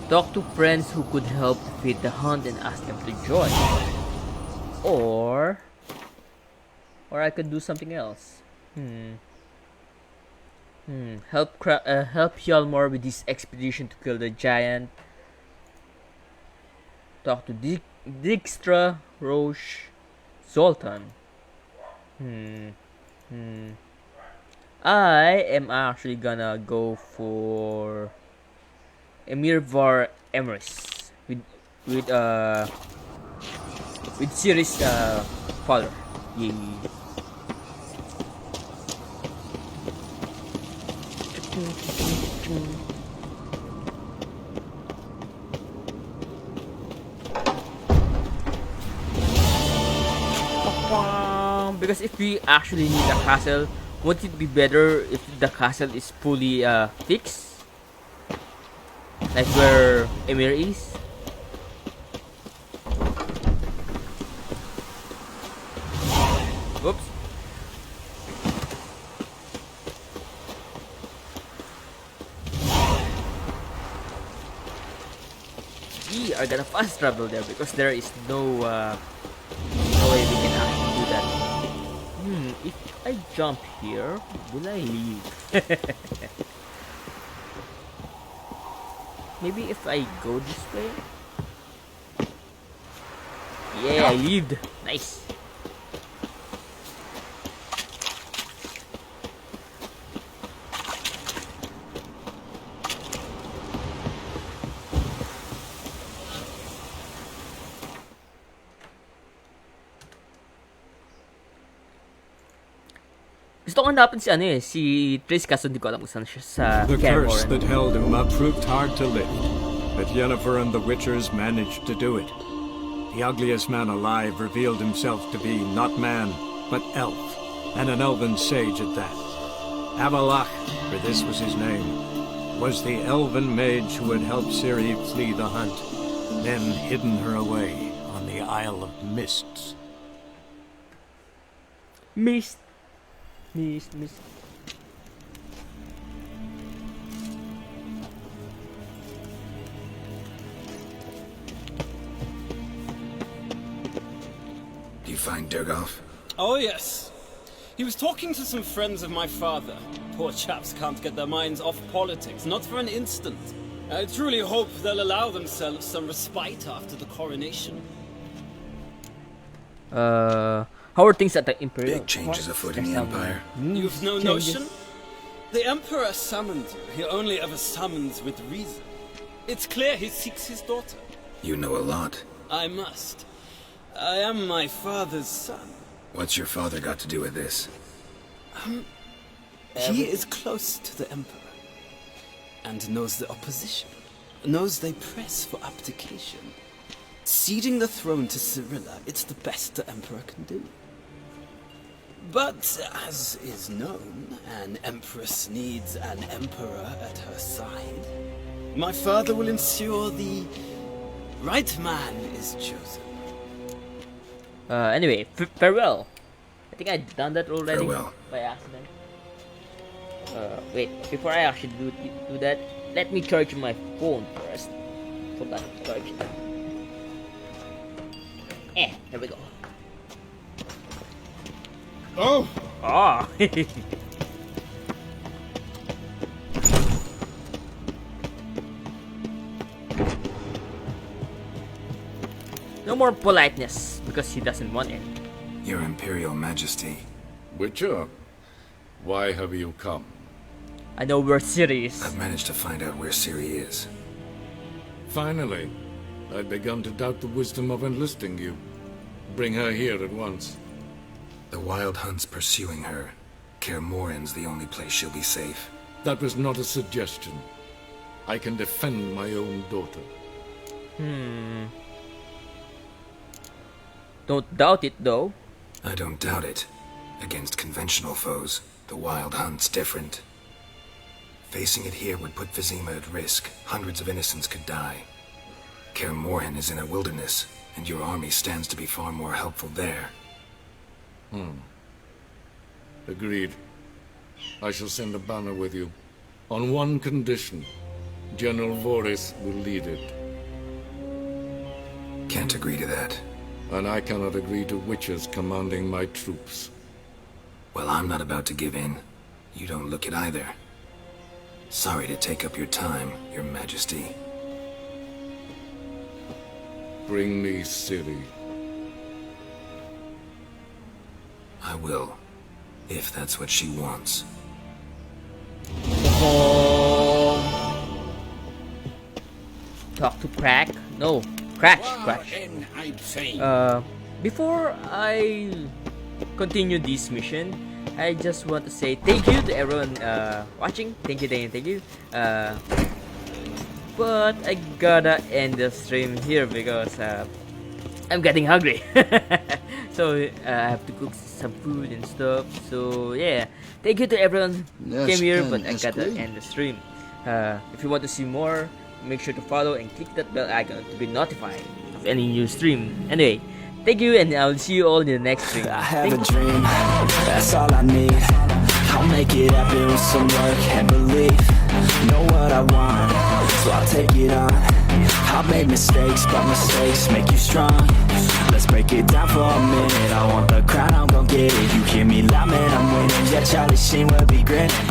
C: Talk to friends who could help defeat the hunt and ask them to join. Or I could do something else. Help Hjalmar with this expedition to kill the giant. Talk to Dijkstra, Roche, Zoltan. I am actually gonna go for Emir Var Emrys with Ciri's father. Yay. Because if we actually need a castle, wouldn't it be better if the castle is fully fixed? Like where Emir is? Oops. are gonna fast travel there because there is no way we can actually do that. If I jump here, will I leave? Maybe if I go this way? Yeah, I lived. Nice. Gusto ko hanapin si si Triss, kaso hindi ko alam kung saan siya sa
K: The curse
C: Kaer Morhen.
K: that held him up proved hard to lift, but Yennefer and the Witchers managed to do it. The ugliest man alive revealed himself to be not man, but elf, and an elven sage at that. Avalach, for this was his name, was the elven mage who had helped Ciri flee the hunt, then hidden her away on the Isle of Mists.
C: Mist.
A: Do you find Durgoff?
L: Oh, yes. He was talking to some friends of my father. Poor chaps can't get their minds off politics, not for an instant. I truly hope they'll allow themselves some respite after the coronation.
C: How are things at the Imperial?
A: Big changes afoot in the Empire.
L: You've no notion? The Emperor summoned you. He only ever summons with reason. It's clear he seeks his daughter.
A: You know a lot.
L: I must. I am my father's son.
A: What's your father got to do with this?
L: He is close to the Emperor. And knows the opposition. Knows they press for abdication. Ceding the throne to Cirilla, it's the best the Emperor can do. But, as is known, an Empress needs an Emperor at her side. My father will ensure the right man is chosen.
C: Anyway, farewell. I think I'd done that already.
A: Farewell.
C: By accident. Wait, before I actually do that, let me charge my phone first. Forgot to charge it. There we go.
D: Oh!
C: Ah! No more politeness, because he doesn't want it.
A: Your Imperial Majesty.
D: Witcher, why have you come?
C: I know where Ciri is.
A: I've managed to find out where Ciri is.
D: Finally, I'd begun to doubt the wisdom of enlisting you. Bring her here at once.
A: The Wild Hunt's pursuing her. Kaer Morhen's the only place she'll be safe.
D: That was not a suggestion. I can defend my own daughter.
C: Don't doubt it, though.
A: I don't doubt it. Against conventional foes, the Wild Hunt's different. Facing it here would put Vizima at risk. Hundreds of innocents could die. Kaer Morhen is in a wilderness, and your army stands to be far more helpful there.
D: Agreed. I shall send a banner with you. On one condition. General Voris will lead it.
A: Can't agree to that.
D: And I cannot agree to witches commanding my troops.
A: Well, I'm not about to give in. You don't look it either. Sorry to take up your time, Your Majesty.
D: Bring me Ciri.
A: I will, if that's what she wants.
C: Talk to Crack? No, Crash. Before I continue this mission, I just want to say thank you to everyone watching. Thank you. But I gotta end the stream here because I'm getting hungry. So I have to cook some food and stuff. So yeah, thank you to everyone who came here, but I gotta end the stream. If you want to see more, make sure to follow and click that bell icon to be notified of any new stream. Anyway, thank you, and I'll see you all in the next stream.
M: I have a dream, that's all I need. I'll make it happen with some work and belief. Know what I want, so I'll take it on. I've made mistakes, but mistakes make you strong. Let's break it down for a minute. I want the crown, I'm gon' get it. You hear me loud, man, I'm winning. Yeah, Charlie Sheen will be grinning.